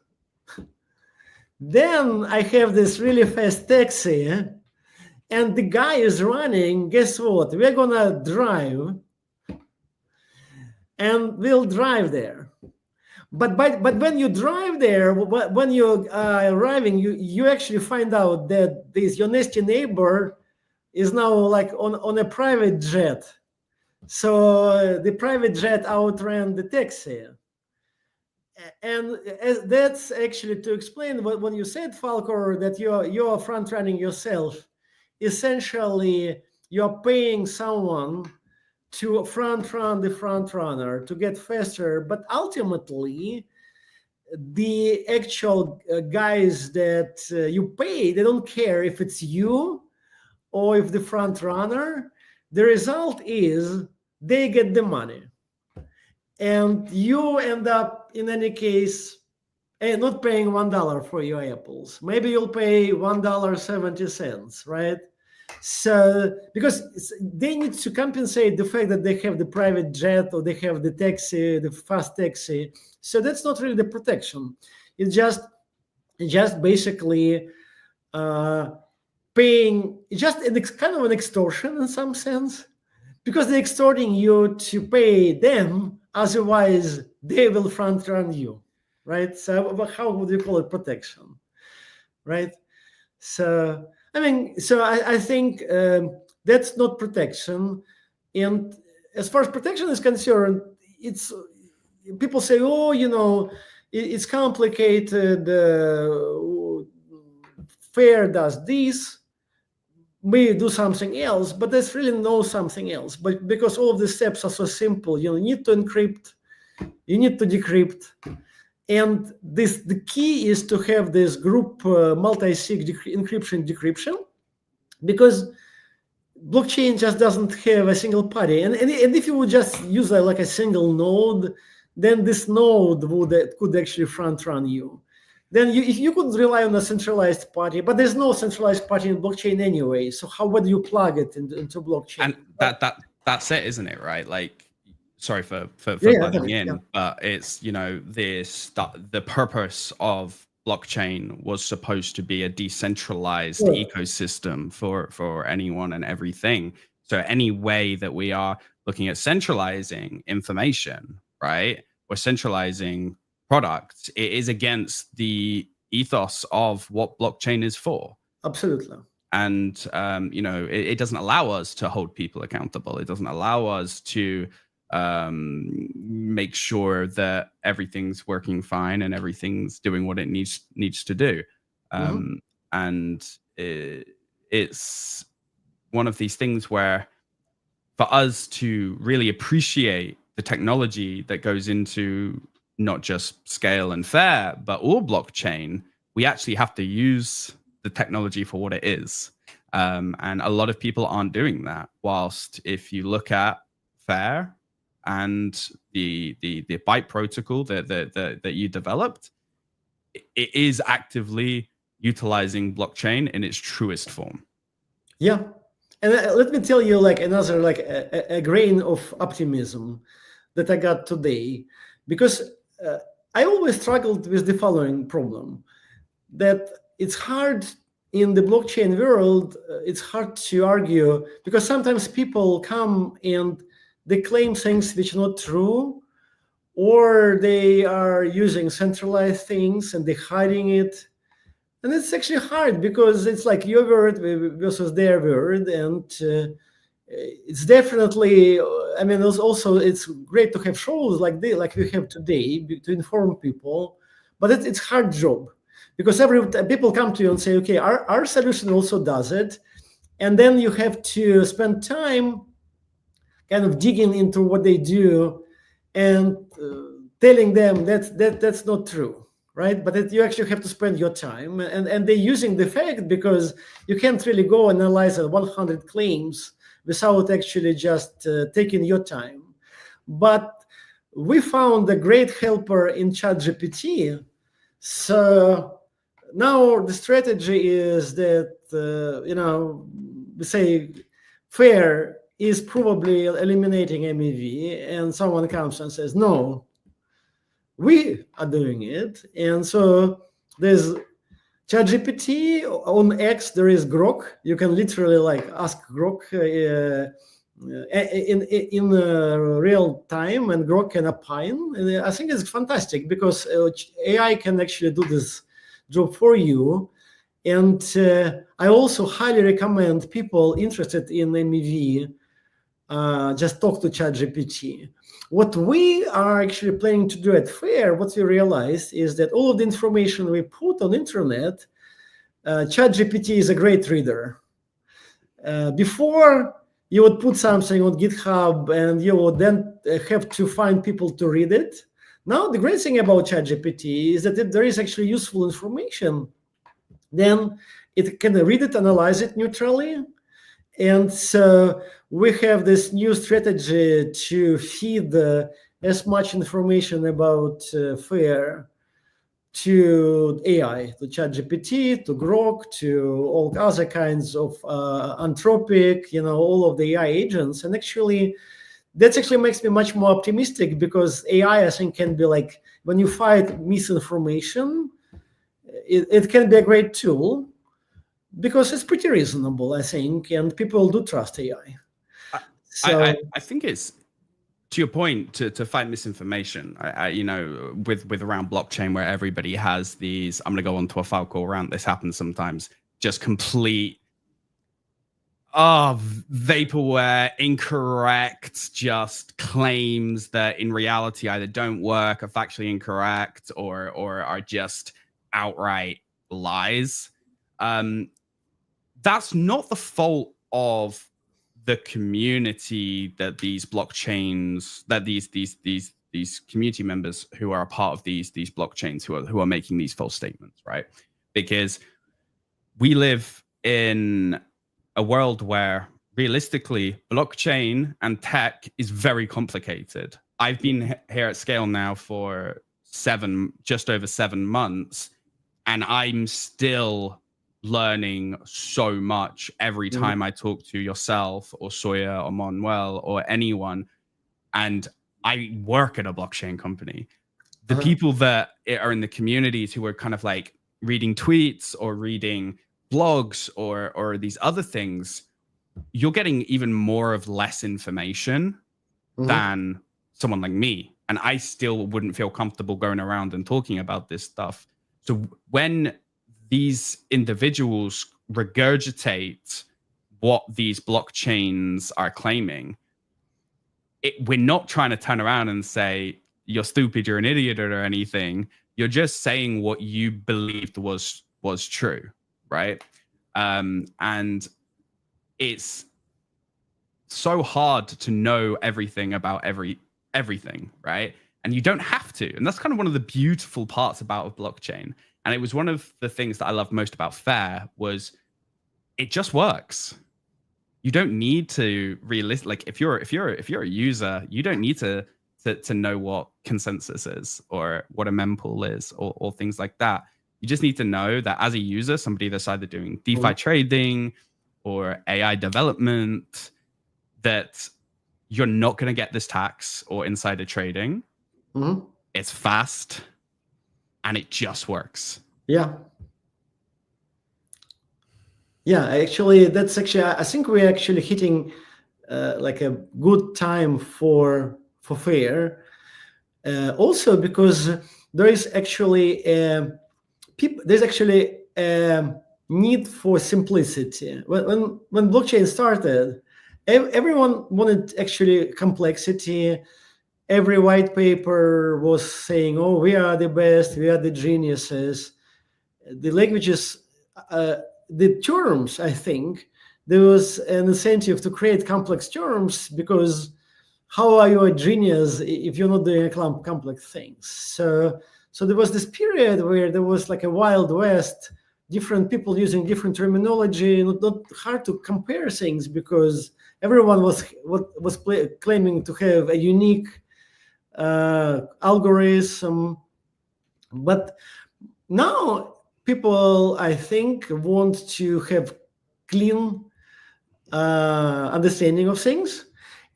then I have this really fast taxi, and the guy is running. Guess what? We're gonna drive, and we'll drive there. But when you drive there, when you're arriving, you actually find out that your nasty neighbor is now like on a private jet. So the private jet outran the taxi. And that's actually to explain when you said, Falkor, that you're front running yourself. Essentially, you're paying someone to front run the front runner to get faster, but ultimately, the actual guys that you pay, they don't care if it's you or if the front runner. The result is they get the money, and you end up, in any case, not paying $1 for your apples. Maybe you'll pay $1.70, right? So because they need to compensate the fact that they have the private jet or they have the taxi, the fast taxi. So that's not really the protection. It's just basically paying, just kind of an extortion in some sense, because they're extorting you to pay them. Otherwise, they will front run you, right? So how would you call it protection, right? So I think that's not protection. And as far as protection is concerned, it's people say, oh, it's complicated. FAIR does this. We do something else, but there's really no something else. But because all of the steps are so simple, you need to encrypt, you need to decrypt. And the key is to have this group multi-sig encryption decryption, because blockchain just doesn't have a single party. And if you would just use like a single node, then this node could actually front run you. Then you could rely on a centralized party, but there's no centralized party in blockchain anyway. So how would you plug it into blockchain? And that's it, isn't it? Right? Like, sorry for butting in, but it's the purpose of blockchain was supposed to be a decentralized ecosystem for anyone and everything. So any way that we are looking at centralizing information, right, or centralizing products, it is against the ethos of what blockchain is for. Absolutely. And it doesn't allow us to hold people accountable. It doesn't allow us to make sure that everything's working fine and everything's doing what it needs to do. And it's one of these things where, for us to really appreciate the technology that goes into not just Scale and FAIR, but all blockchain, we actually have to use the technology for what it is. And a lot of people aren't doing that. Whilst if you look at FAIR and the Byte protocol that you developed, it is actively utilizing blockchain in its truest form. Yeah. And let me tell you another a grain of optimism that I got today, because I always struggled with the following problem, that it's hard in the blockchain world, it's hard to argue, because sometimes people come and they claim things which are not true, or they are using centralized things and they're hiding it. And it's actually hard, because it's like your word versus their word. And it's definitely, also it's great to have shows like we have today to inform people, but it's a hard job, because people come to you and say, okay, our solution also does it. And then you have to spend time kind of digging into what they do and telling them that's not true, right? But you actually have to spend your time, and they're using the fact, because you can't really go analyze 100 claims without actually just taking your time. But we found a great helper in ChatGPT. So now the strategy is that, we say FAIR is probably eliminating MEV, and someone comes and says, no, we are doing it. And so there's ChatGPT on X. There is Grok. You can literally like ask Grok in real time, and Grok can opine. And I think it's fantastic because AI can actually do this job for you. And I also highly recommend people interested in MEV just talk to ChatGPT. What we are actually planning to do at FAIR, what we realized is that all of the information we put on internet, ChatGPT is a great reader. Before, you would put something on GitHub and you would then have to find people to read it. Now, the great thing about ChatGPT is that if there is actually useful information, then it can read it, analyze it neutrally. And so we have this new strategy to feed as much information about FAIR to AI, to ChatGPT, to Grok, to all other kinds of Anthropic, all of the AI agents. And actually, that actually makes me much more optimistic because AI, I think, can be like, when you fight misinformation, it can be a great tool because it's pretty reasonable, I think, and people do trust AI. I think it's, to your point, to fight misinformation. With around blockchain, where everybody has these, I'm going to go on to a Falcor rant. This happens sometimes. Just complete vaporware, incorrect, just claims that in reality either don't work, are factually incorrect, or are just outright lies. That's not the fault of the community that these blockchains, that these community members who are a part of these blockchains who are making these false statements, right? Because we live in a world where realistically blockchain and tech is very complicated. I've been here at Scale now for just over 7 months, and I'm still learning so much every time I talk to yourself or Sawyer or Manuel or anyone. And I work at a blockchain company. The people that are in the communities who are kind of like reading tweets or reading blogs or these other things, you're getting even more of less information than someone like me. And I still wouldn't feel comfortable going around and talking about this stuff. So when these individuals regurgitate what these blockchains are claiming, we're not trying to turn around and say, you're stupid, you're an idiot, or anything. You're just saying what you believed was true, right? And it's so hard to know everything about everything, right? And you don't have to. And that's kind of one of the beautiful parts about a blockchain. And it was one of the things that I loved most about FAIR was it just works. You don't need to like if you're a user, you don't need to know what consensus is or what a mempool is or things like that. You just need to know that as a user, somebody that's either doing DeFi trading or AI development, that you're not going to get this tax or insider trading. It's fast. And it just works. Yeah. Actually, I think we're actually hitting like a good time for FAIR. Also because there is actually there's actually a need for simplicity. When blockchain started, everyone wanted actually complexity. Every white paper was saying, oh, we are the best, we are the geniuses. The languages, the terms, I think, there was an incentive to create complex terms because how are you a genius if you're not doing complex things? So there was this period where there was like a Wild West, different people using different terminology, not hard to compare things because everyone was claiming to have a unique algorithm. But now people, I think, want to have clean understanding of things,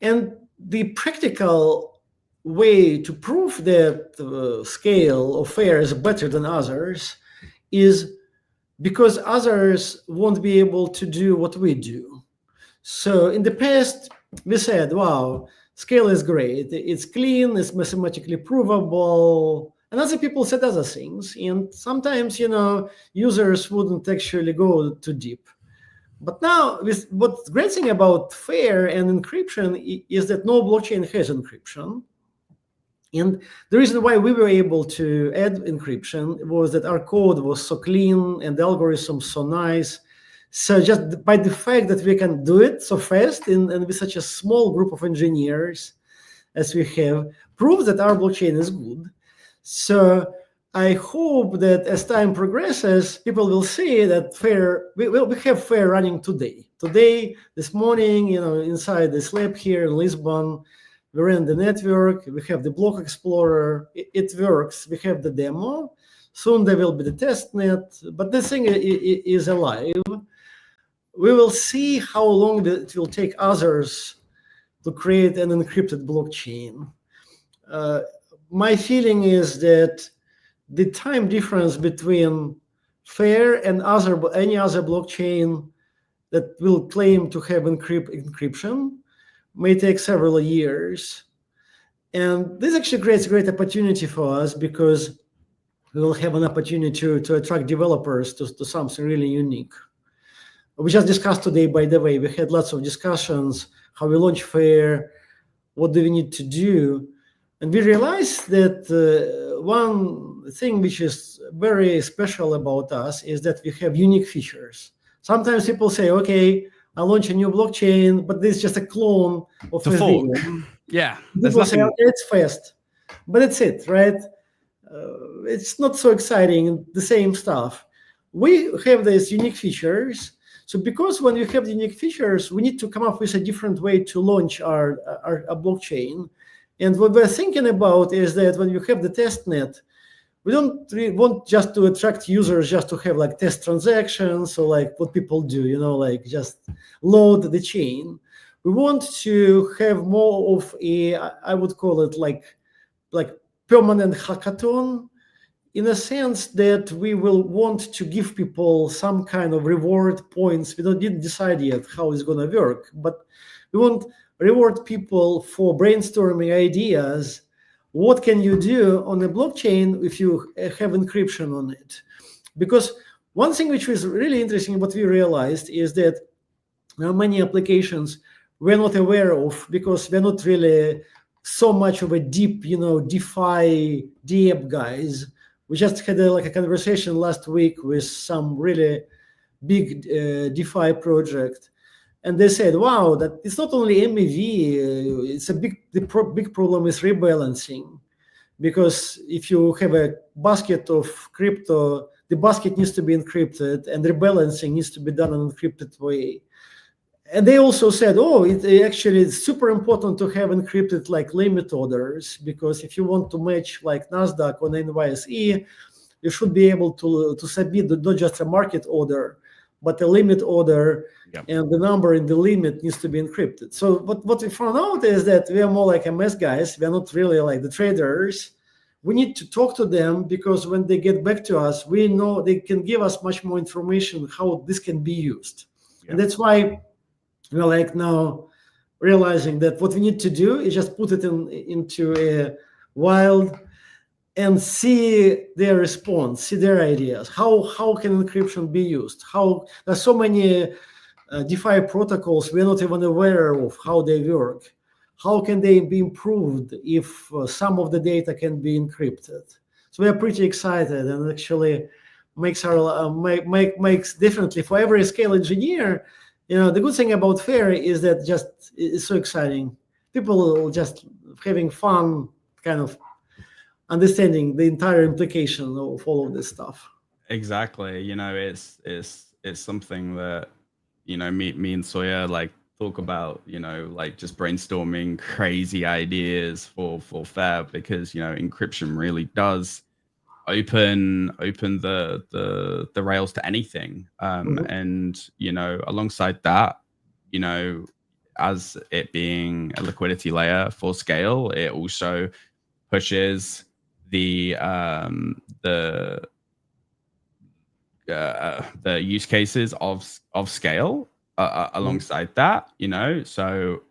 and the practical way to prove that scale of FAIR is better than others is because others won't be able to do what we do. So in the past, we said, wow, scale is great. It's clean, it's mathematically provable. And other people said other things. And sometimes, users wouldn't actually go too deep. But now, what's great thing about FAIR and encryption is that no blockchain has encryption. And the reason why we were able to add encryption was that our code was so clean and the algorithm so nice. So just by the fact that we can do it so fast and with such a small group of engineers as we have, proves that our blockchain is good. So I hope that as time progresses, people will see that FAIR, we have FAIR running today. Today, this morning, inside this lab here in Lisbon, we ran the network, we have the block explorer, it works, we have the demo. Soon there will be the test net, but this thing is alive. We will see how long it will take others to create an encrypted blockchain. My feeling is that the time difference between FAIR and any other blockchain that will claim to have encryption may take several years. And this actually creates a great opportunity for us because we will have an opportunity to attract developers to something really unique. We just discussed today, by the way, we had lots of discussions, how we launch FAIR, what do we need to do? And we realized that one thing which is very special about us is that we have unique features. Sometimes people say, okay, I launch a new blockchain, but this is just a clone of The fork. Ethereum. Yeah. People say, okay, it's fast. But that's it, right? It's not so exciting, the same stuff. We have these unique features. So because when we have the unique features, we need to come up with a different way to launch our blockchain. And what we're thinking about is that when you have the test net, we don't really want just to attract users just to have like test transactions or like what people do, like just load the chain. We want to have more of I would call it like permanent hackathon, in a sense that we will want to give people some kind of reward points. We didn't decide yet how it's going to work, but we want reward people for brainstorming ideas. What can you do on a blockchain if you have encryption on it? Because one thing which was really interesting, what we realized is that there are many applications we're not aware of because we're not really so much of a deep, DeFi, DApp guys. We just had a conversation last week with some really big DeFi project. And they said, wow, that it's not only MEV, it's a big problem with rebalancing. Because if you have a basket of crypto, the basket needs to be encrypted and rebalancing needs to be done in an encrypted way. And they also said, oh, it actually is super important to have encrypted like limit orders, because if you want to match like NASDAQ on NYSE, you should be able to submit not just a market order, but a limit order. Yep. And the number in the limit needs to be encrypted. So what we found out is that we are more like MS guys. We are not really like the traders. We need to talk to them because when they get back to us, we know they can give us much more information how this can be used. Yep. And that's why we're like now realizing that what we need to do is just put it into a wild and see their response, see their ideas. How can encryption be used? How there's so many DeFi protocols we're not even aware of how they work. How can they be improved if some of the data can be encrypted? So we are pretty excited, and actually makes our makes definitely for every scale engineer. The good thing about FAIR is that just it's so exciting. People just having fun, kind of understanding the entire implication of all of this stuff. Exactly. It's something that me and Sawyer like talk about. Like just brainstorming crazy ideas for FAIR, because encryption really does open the rails to anything. And alongside that, as it being a liquidity layer for Scale, it also pushes the use cases of Scale alongside that, so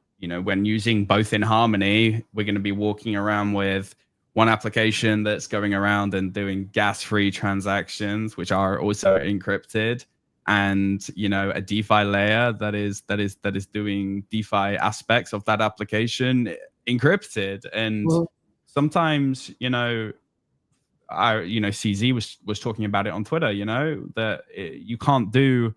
when using both in Harmony, we're going to be walking around with one application that's going around and doing gas-free transactions, which are also encrypted, and a DeFi layer that is doing DeFi aspects of that application encrypted. And sometimes CZ was talking about it on Twitter, that you can't do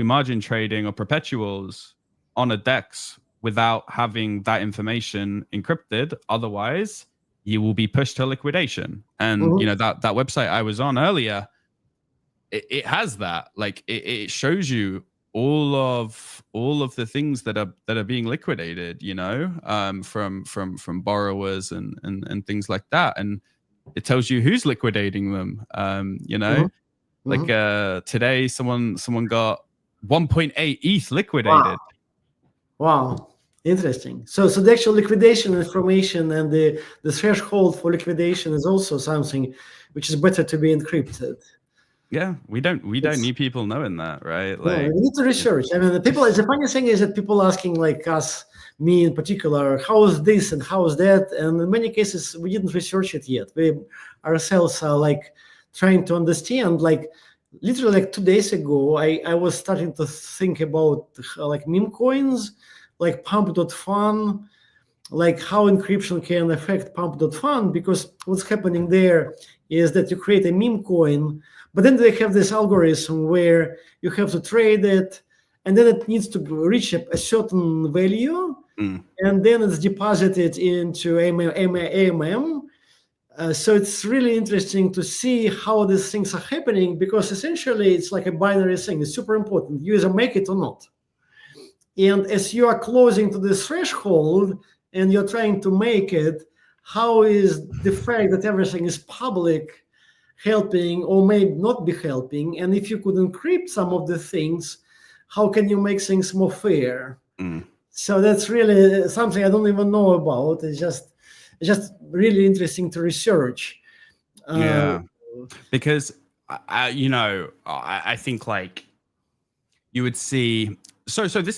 margin trading or perpetuals on a DEX without having that information encrypted. Otherwise, you will be pushed to liquidation. And that website I was on earlier, it has that. Like it shows you all of the things that are being liquidated, from borrowers and things like that. And it tells you who's liquidating them. Today someone got 1.8 ETH liquidated. Wow. Interesting. So the actual liquidation information and the threshold for liquidation is also something which is better to be encrypted. Yeah, we don't need people knowing that, right? Like, no, we need to research. I mean, the funny thing is that people asking like us, me in particular, how is this and how is that? And in many cases, we didn't research it yet. We ourselves are like trying to understand. Like literally, like 2 days ago, I was starting to think about like meme coins, like Pump.fun, like how encryption can affect Pump.fun, because what's happening there is that you create a meme coin, but then they have this algorithm where you have to trade it, and then it needs to reach a certain value, and then it's deposited into AMM. So it's really interesting to see how these things are happening, because essentially it's like a binary thing. It's super important. You either make it or not. And as you are closing to this threshold and you're trying to make it, how is the fact that everything is public helping or may not be helping? And if you could encrypt some of the things, how can you make things more fair? So that's really something I don't even know about. It's just really interesting to research. Yeah, because I think like you would see. So sorry. My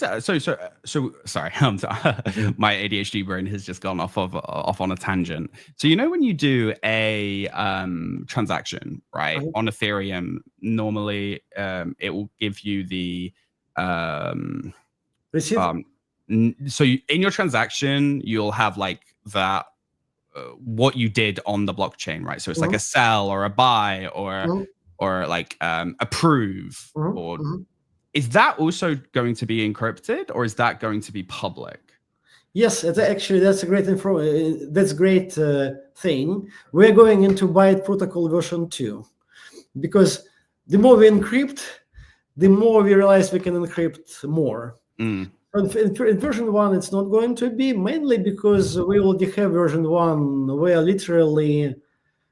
ADHD brain has just gone off on a tangent. So when you do a transaction, right, on Ethereum, normally it will give you the receipt. So in your transaction, you'll have like that what you did on the blockchain, right? So it's like a sell or a buy or like approve or. Is that also going to be encrypted, or is that going to be public? Yes, that's a great great thing. We're going into Byte Protocol version 2, because the more we encrypt, the more we realize we can encrypt more. In version 1, it's not going to be, mainly because we already have version 1 where literally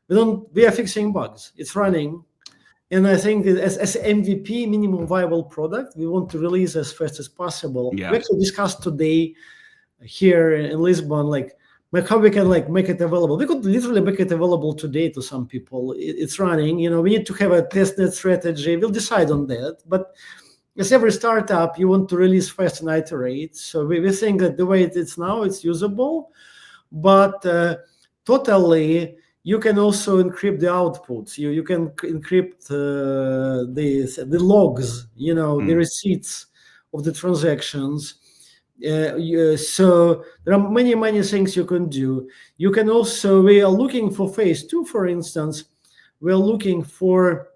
we are fixing bugs. It's running. And I think as MVP, minimum viable product, we want to release as fast as possible. Yeah. We actually discussed today here in Lisbon, like how we can like make it available. We could literally make it available today to some people. It's running. We need to have a testnet strategy. We'll decide on that. But as every startup, you want to release fast and iterate. So we think that the way it's now, it's usable. But totally, you can also encrypt the outputs. You can encrypt the logs, the receipts of the transactions. So there are many things you can do. You can also, we are looking for phase 2, for instance. We're looking for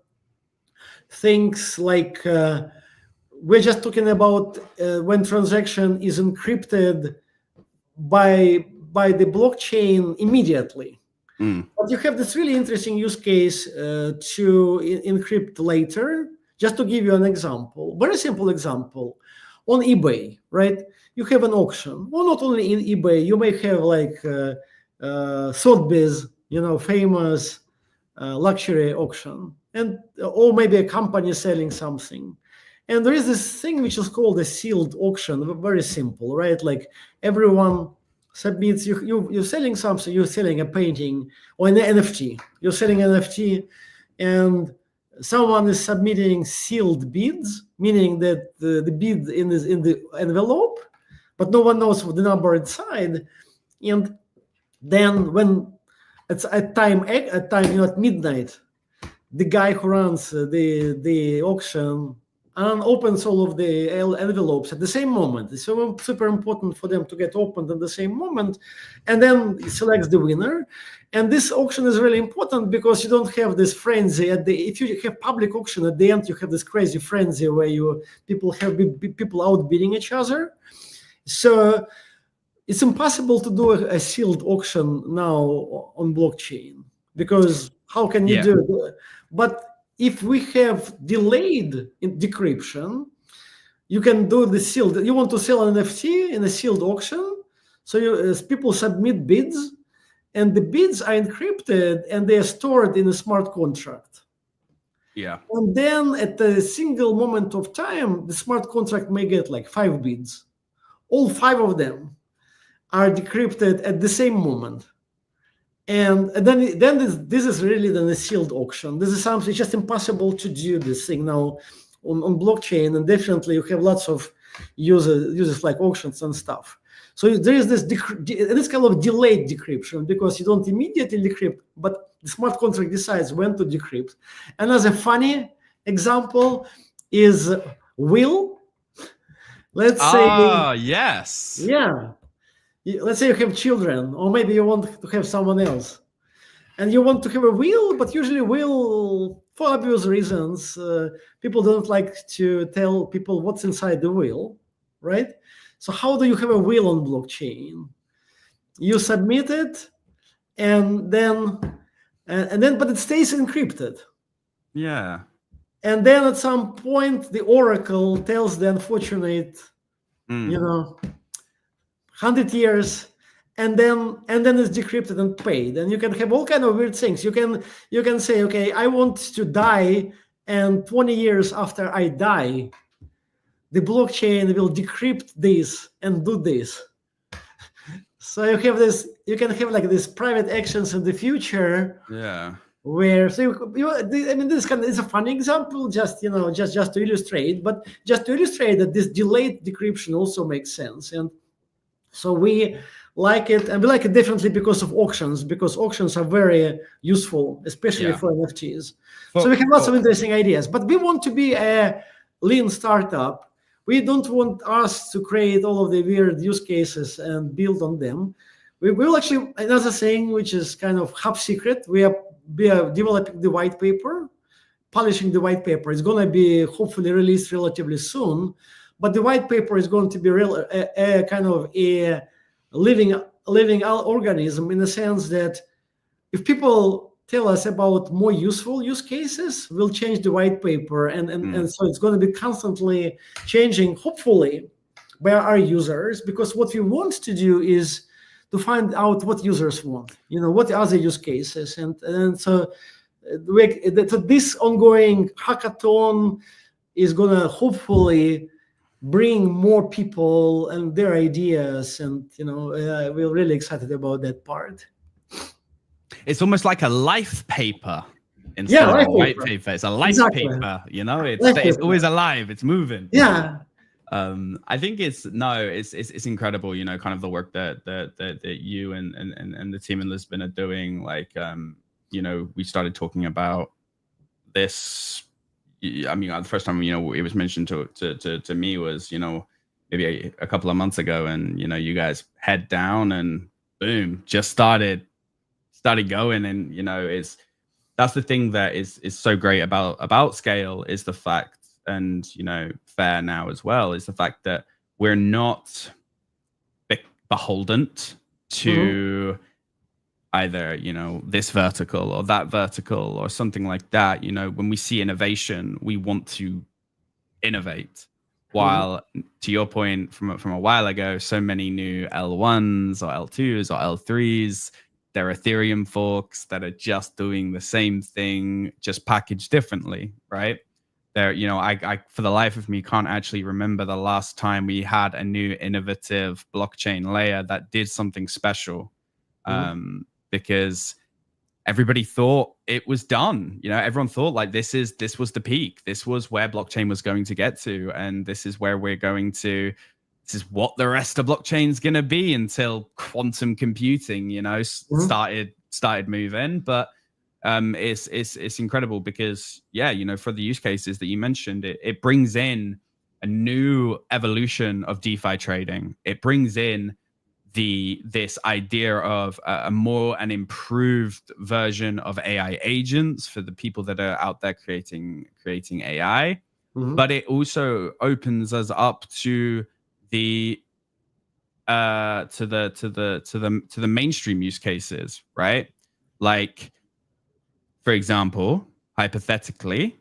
things like, we're just talking about when transaction is encrypted by the blockchain immediately. But you have this really interesting use case to encrypt later. Just to give you an example, very simple example, on eBay, right? You have an auction. Well, not only in eBay, you may have like Sotheby's, famous luxury auction, or maybe a company selling something. And there is this thing which is called a sealed auction. Very simple, right? Like everyone submits. You're selling something. You're selling a painting or an NFT. You're selling an NFT, and someone is submitting sealed bids, meaning that the bid in the envelope, but no one knows what the number inside. And then when it's at midnight, the guy who runs the auction opens all of the envelopes at the same moment. It's so super important for them to get opened at the same moment, and then he selects the winner. And this auction is really important because you don't have this frenzy if you have public auction at the end, you have this crazy frenzy where people outbidding each other. So it's impossible to do a sealed auction now on blockchain, because how can you do it? But if we have delayed decryption, you can do the sealed. You want to sell an NFT in a sealed auction, so people submit bids, and the bids are encrypted and they are stored in a smart contract. Yeah. And then at a single moment of time, the smart contract may get like 5 bids. All 5 of them are decrypted at the same moment. And then this is really then a sealed auction. This is something, it's just impossible to do this thing now on blockchain. And definitely you have lots of users like auctions and stuff. So there is this kind of delayed decryption, because you don't immediately decrypt, but the smart contract decides when to decrypt. And as a funny example is will. Let's say, yes. Yeah. Let's say you have children, or maybe you want to have someone else, and you want to have a will, but usually will, for obvious reasons, people don't like to tell people what's inside the will, right? So how do you have a will on blockchain? You submit it, and then, but it stays encrypted. Yeah. And then at some point, the oracle tells the unfortunate, 100 years, and then it's decrypted and paid. And you can have all kind of weird things. You can say, okay, I want to die, and 20 years after I die, the blockchain will decrypt this and do this. So you can have like these private actions in the future. Yeah. Where this is a funny example, just to illustrate, but just to illustrate that this delayed decryption also makes sense. And so we like it, and we like it differently because of auctions, because auctions are very useful, especially for NFTs. So we have lots of interesting ideas, but we want to be a lean startup. We don't want us to create all of the weird use cases and build on them. We will actually, another thing, which is kind of top secret, we are developing the white paper, polishing the white paper. It's going to be hopefully released relatively soon. But the white paper is going to be a kind of a living organism, in the sense that if people tell us about more useful use cases, we'll change the white paper. And so it's going to be constantly changing, hopefully, by our users, because what we want to do is to find out what users want, what other use cases. And so this ongoing hackathon is going to hopefully bring more people and their ideas, and we're really excited about that part. It's almost like a life paper instead of a white paper. It's a life paper, it's always alive, it's moving. Yeah. I think it's incredible, kind of the work that you and the team in Lisbon are doing. Like, we started talking about this. I mean, the first time, it was mentioned to me was, maybe a couple of months ago, and, you guys head down and boom, just started going. And, that's the thing that is so great about Scale, is the fact, and, Fair now as well, is the fact that we're not beholden to either, this vertical or that vertical or something like that. When we see innovation, we want to innovate. While, to your point from a while ago, so many new L1s or L2s or L3s, there are Ethereum forks that are just doing the same thing, just packaged differently, right? there, you know, I for the life of me can't actually remember the last time we had a new innovative blockchain layer that did something special. Because everybody thought it was done. You know, everyone thought like this was the peak. This was where blockchain was going to get to, and this is where we're going to. This is what the rest of blockchain's going to be until quantum computing, you know, started moving. But it's incredible because, yeah, you know, for the use cases that you mentioned, it brings in a new evolution of DeFi trading. It brings in this idea of an improved version of AI agents for the people that are out there creating AI. But it also opens us up to the mainstream use cases, right? Like, for example, hypothetically,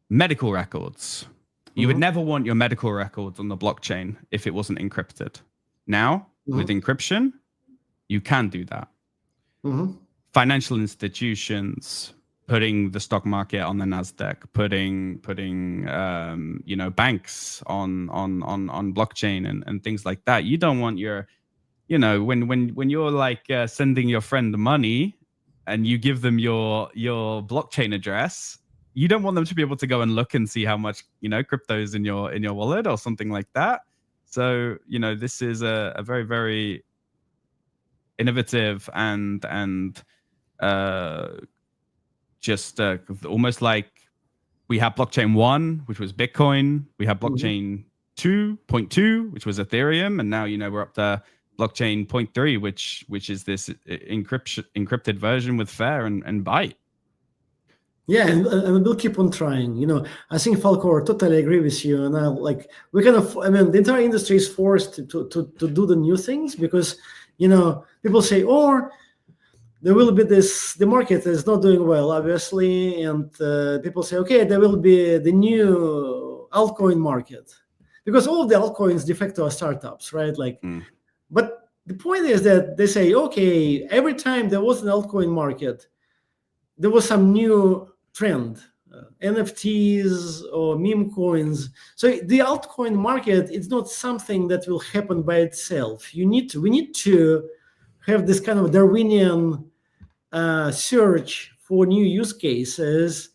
medical records. You would never want your medical records on the blockchain if it wasn't encrypted. Now, with encryption, you can do that. Financial institutions, putting the stock market on the Nasdaq, putting you know, banks on blockchain and things like that. You don't want your, you know, when you're like sending your friend money and you give them your blockchain address, you don't want them to be able to go and look and see how much, you know, crypto's in your wallet or something like that. So, you know, this is a very, very innovative and just almost like we have blockchain 1, which was Bitcoin. We have blockchain 2.2, which was Ethereum. And now, you know, we're up to blockchain 0.3, which is this encrypted version with Fair and Byte. Yeah, and we'll keep on trying. You know, I think Falcor, totally agree with you. And like we kind of, I mean, the entire industry is forced to do the new things because, you know, people say, oh, there will be this. The market is not doing well, obviously, and people say, okay, there will be the new altcoin market because all of the altcoins de facto are startups, right? Like, but the point is that they say, okay, every time there was an altcoin market, there was some new trend, NFTs or meme coins. So the altcoin market, it's not something that will happen by itself. We need to have this kind of Darwinian search for new use cases.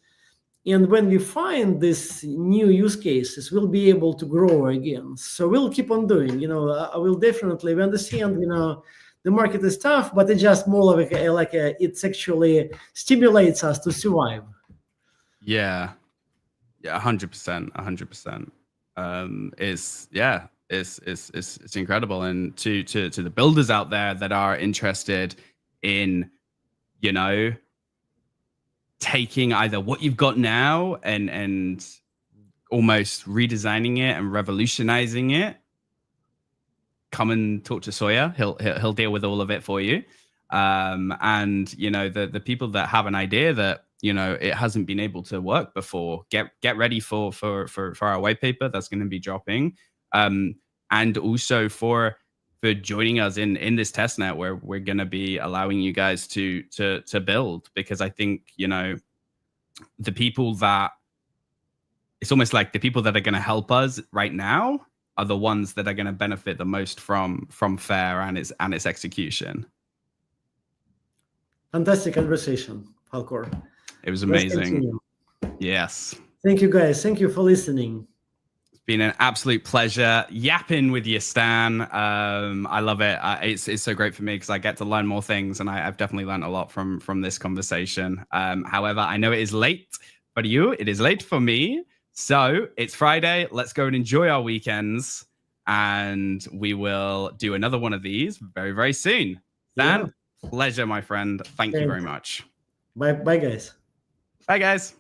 And when we find these new use cases, we'll be able to grow again. So we'll keep on doing, you know, I will definitely, we understand, you know, the market is tough, but it's just more like it's actually stimulates us to survive. Yeah, 100%. It's incredible. And to the builders out there that are interested in, you know, taking either what you've got now and almost redesigning it and revolutionizing it, come and talk to Sawyer. He'll deal with all of it for you. And you know, the people that have an idea that, you know, it hasn't been able to work before, get ready for our white paper that's going to be dropping, and also for joining us in this testnet where we're going to be allowing you guys to build, because I think, you know, the people that, it's almost like the people that are going to help us right now are the ones that are going to benefit the most from Fair and its execution. Fantastic conversation, Falcor. It was amazing. Yes. Thank you, guys. Thank you for listening. It's been an absolute pleasure yapping with you, Stan. I love it. It's so great for me because I get to learn more things, and I've definitely learned a lot from this conversation. However, I know it is late for you. It is late for me. So it's Friday. Let's go and enjoy our weekends, and we will do another one of these very, very soon. Stan, pleasure, my friend. Thank you very much. Bye, guys. Bye, guys.